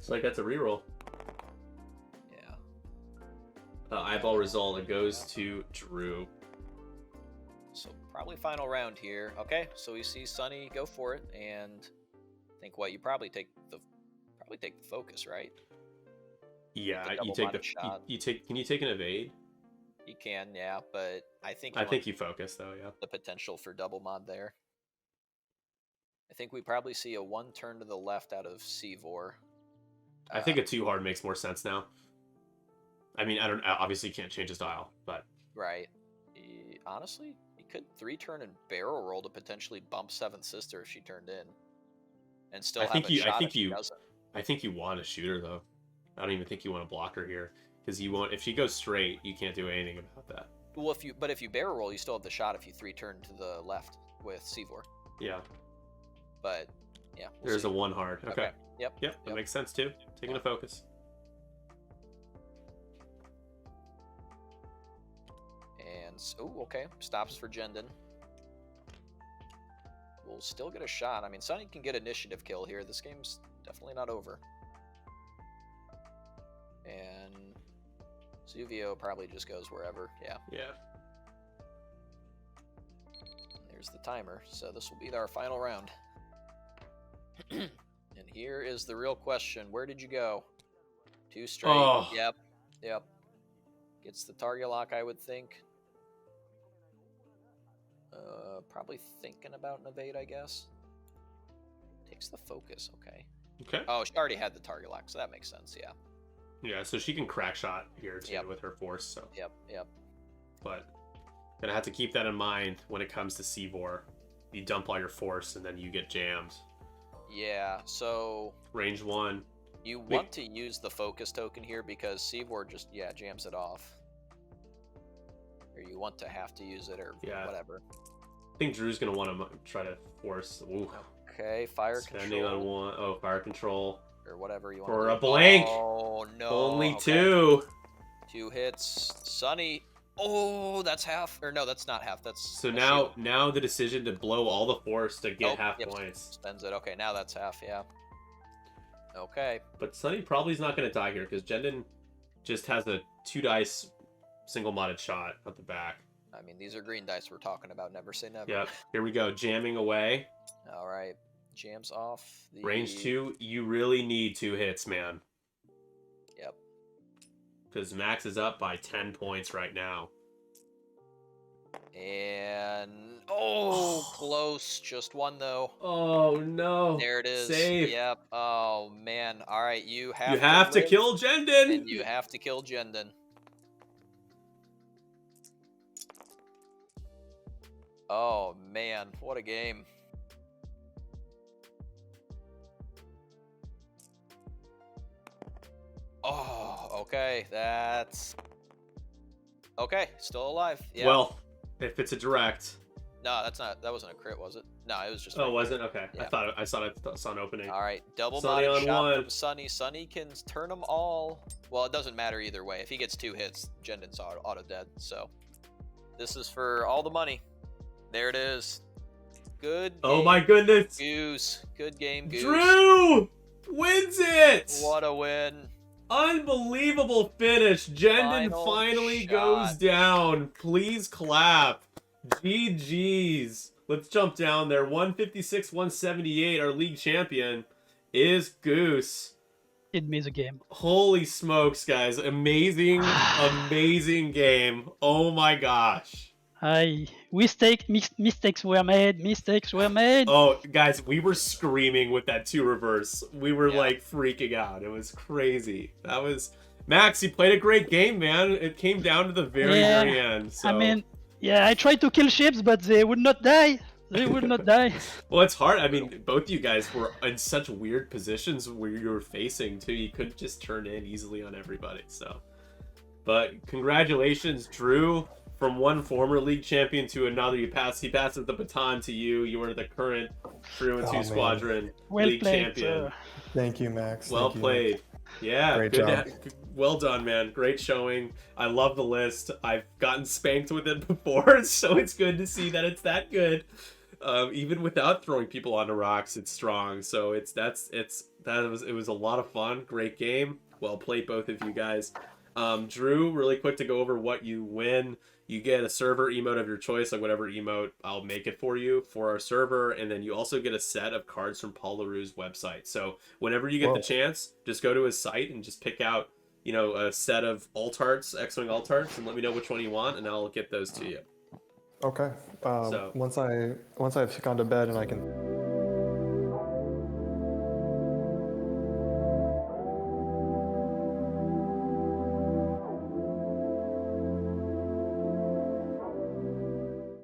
So I got to reroll. Yeah. Eyeball result, it goes to Drew. So probably final round here. Okay, so we see Sonny go for it, and I think you probably take the focus, right? Yeah, you take can you take an evade? You can, yeah, but I think you focus though, yeah. The potential for double mod there. I think we probably see a 1 turn to the left out of Seavor. I think a 2 hard makes more sense now. I mean, obviously you can't change his dial, but right. Honestly, you could 3 turn and barrel roll to potentially bump 7th Sister if she turned in, and still have a shot if she doesn't. I think you want to shoot her though. I don't even think you want to block her here, because you won't. If she goes straight, you can't do anything about that. Well, if you barrel roll, you still have the shot if you 3-turn to the left with Seavor. Yeah. But yeah, There's a 1 hard. Okay. Yep. That makes sense too. Taking a focus. And okay, stops for Jendon. We'll still get a shot. I mean, Sunny can get initiative kill here. This game's definitely not over. And Zuvio probably just goes wherever. Yeah. Yeah. There's the timer. So this will be our final round. And here is the real question. Where did you go? 2 straight. Oh. Yep. Gets the target lock, I would think. Probably thinking about an evade, I guess. Takes the focus, okay. Okay. Oh, she already had the target lock, so that makes sense, yeah. Yeah, so she can crack shot here too with her force. So. Yep. But gonna have to keep that in mind when it comes to Seavor. You dump all your force and then you get jammed. Yeah, so range 1. You want to use the focus token here because Seavor just jams it off. Or you want to have to use it or whatever. I think Drew's gonna want to try to force. Ooh. Okay, fire Spending control. on 1. Oh, fire control. Or whatever you want. For a blank. Oh no. Only 2. 2 hits. Sunny. Oh, that's half. Or no, that's not half. That's so now the decision to blow all the force to get half points. Spends it. Okay, now that's half. Yeah. Okay. But Sunny probably is not going to die here because Jendon just has a 2 dice single modded shot at the back. I mean, these are green dice we're talking about. Never say never. Yep. Here we go. Jamming away. All right. Jams off. Range 2. You really need 2 hits, man. Yep. Because Max is up by 10 points right now. And close. Just 1 though. Oh no. There it is. Save. Yep. Oh man. All right. You have to kill Jendon. And you have to kill Jendon. Oh man, what a game. Oh, okay. That's okay. Still alive. Yeah. Well, if it's a direct. No, that's not. That wasn't a crit, was it? No, it was just. Oh, was it? Okay. Yeah. I saw an opening. All right, double Sunny modded on shot 1. from Sunny. Sunny can turn them all. Well, it doesn't matter either way. If he gets 2 hits, Jendon's auto dead. So this is for all the money. There it is. Good game. Oh my goodness. Goose. Good game, Goose. Drew wins it. What a win. Unbelievable finish. Jendon finally goes down. Please clap. GG's. Let's jump down there. 156, 178. Our league champion is Goose. It made the game. Holy smokes, guys. Amazing, amazing game. Oh my gosh. Mistakes were made. Oh, guys, we were screaming with that 2 reverse. We were like freaking out. It was crazy. That was Max. You played a great game, man. It came down to the very end. So. I mean, I tried to kill ships, but they would not die. Well, it's hard. I mean, both of you guys were in such weird positions where you were facing too. You couldn't just turn in easily on everybody. So, but congratulations, Drew. From one former league champion to another, he passes the baton to you. You are the current Fahrion 2 Squadron league champion. Thank you, Max. Well played. Yeah, great job. Well done, man. Great showing. I love the list. I've gotten spanked with it before, so it's good to see that it's that good. Even without throwing people onto rocks, it's strong. So it was a lot of fun. Great game. Well played, both of you guys. Drew, really quick to go over what you win. You get a server emote of your choice, like whatever emote, I'll make it for you for our server. And then you also get a set of cards from Paul LaRue's website. So whenever you get the chance, just go to his site and just pick out, a set of alt arts, X-Wing alt arts, and let me know which one you want, and I'll get those to you. Okay. Once I've gone to bed and I can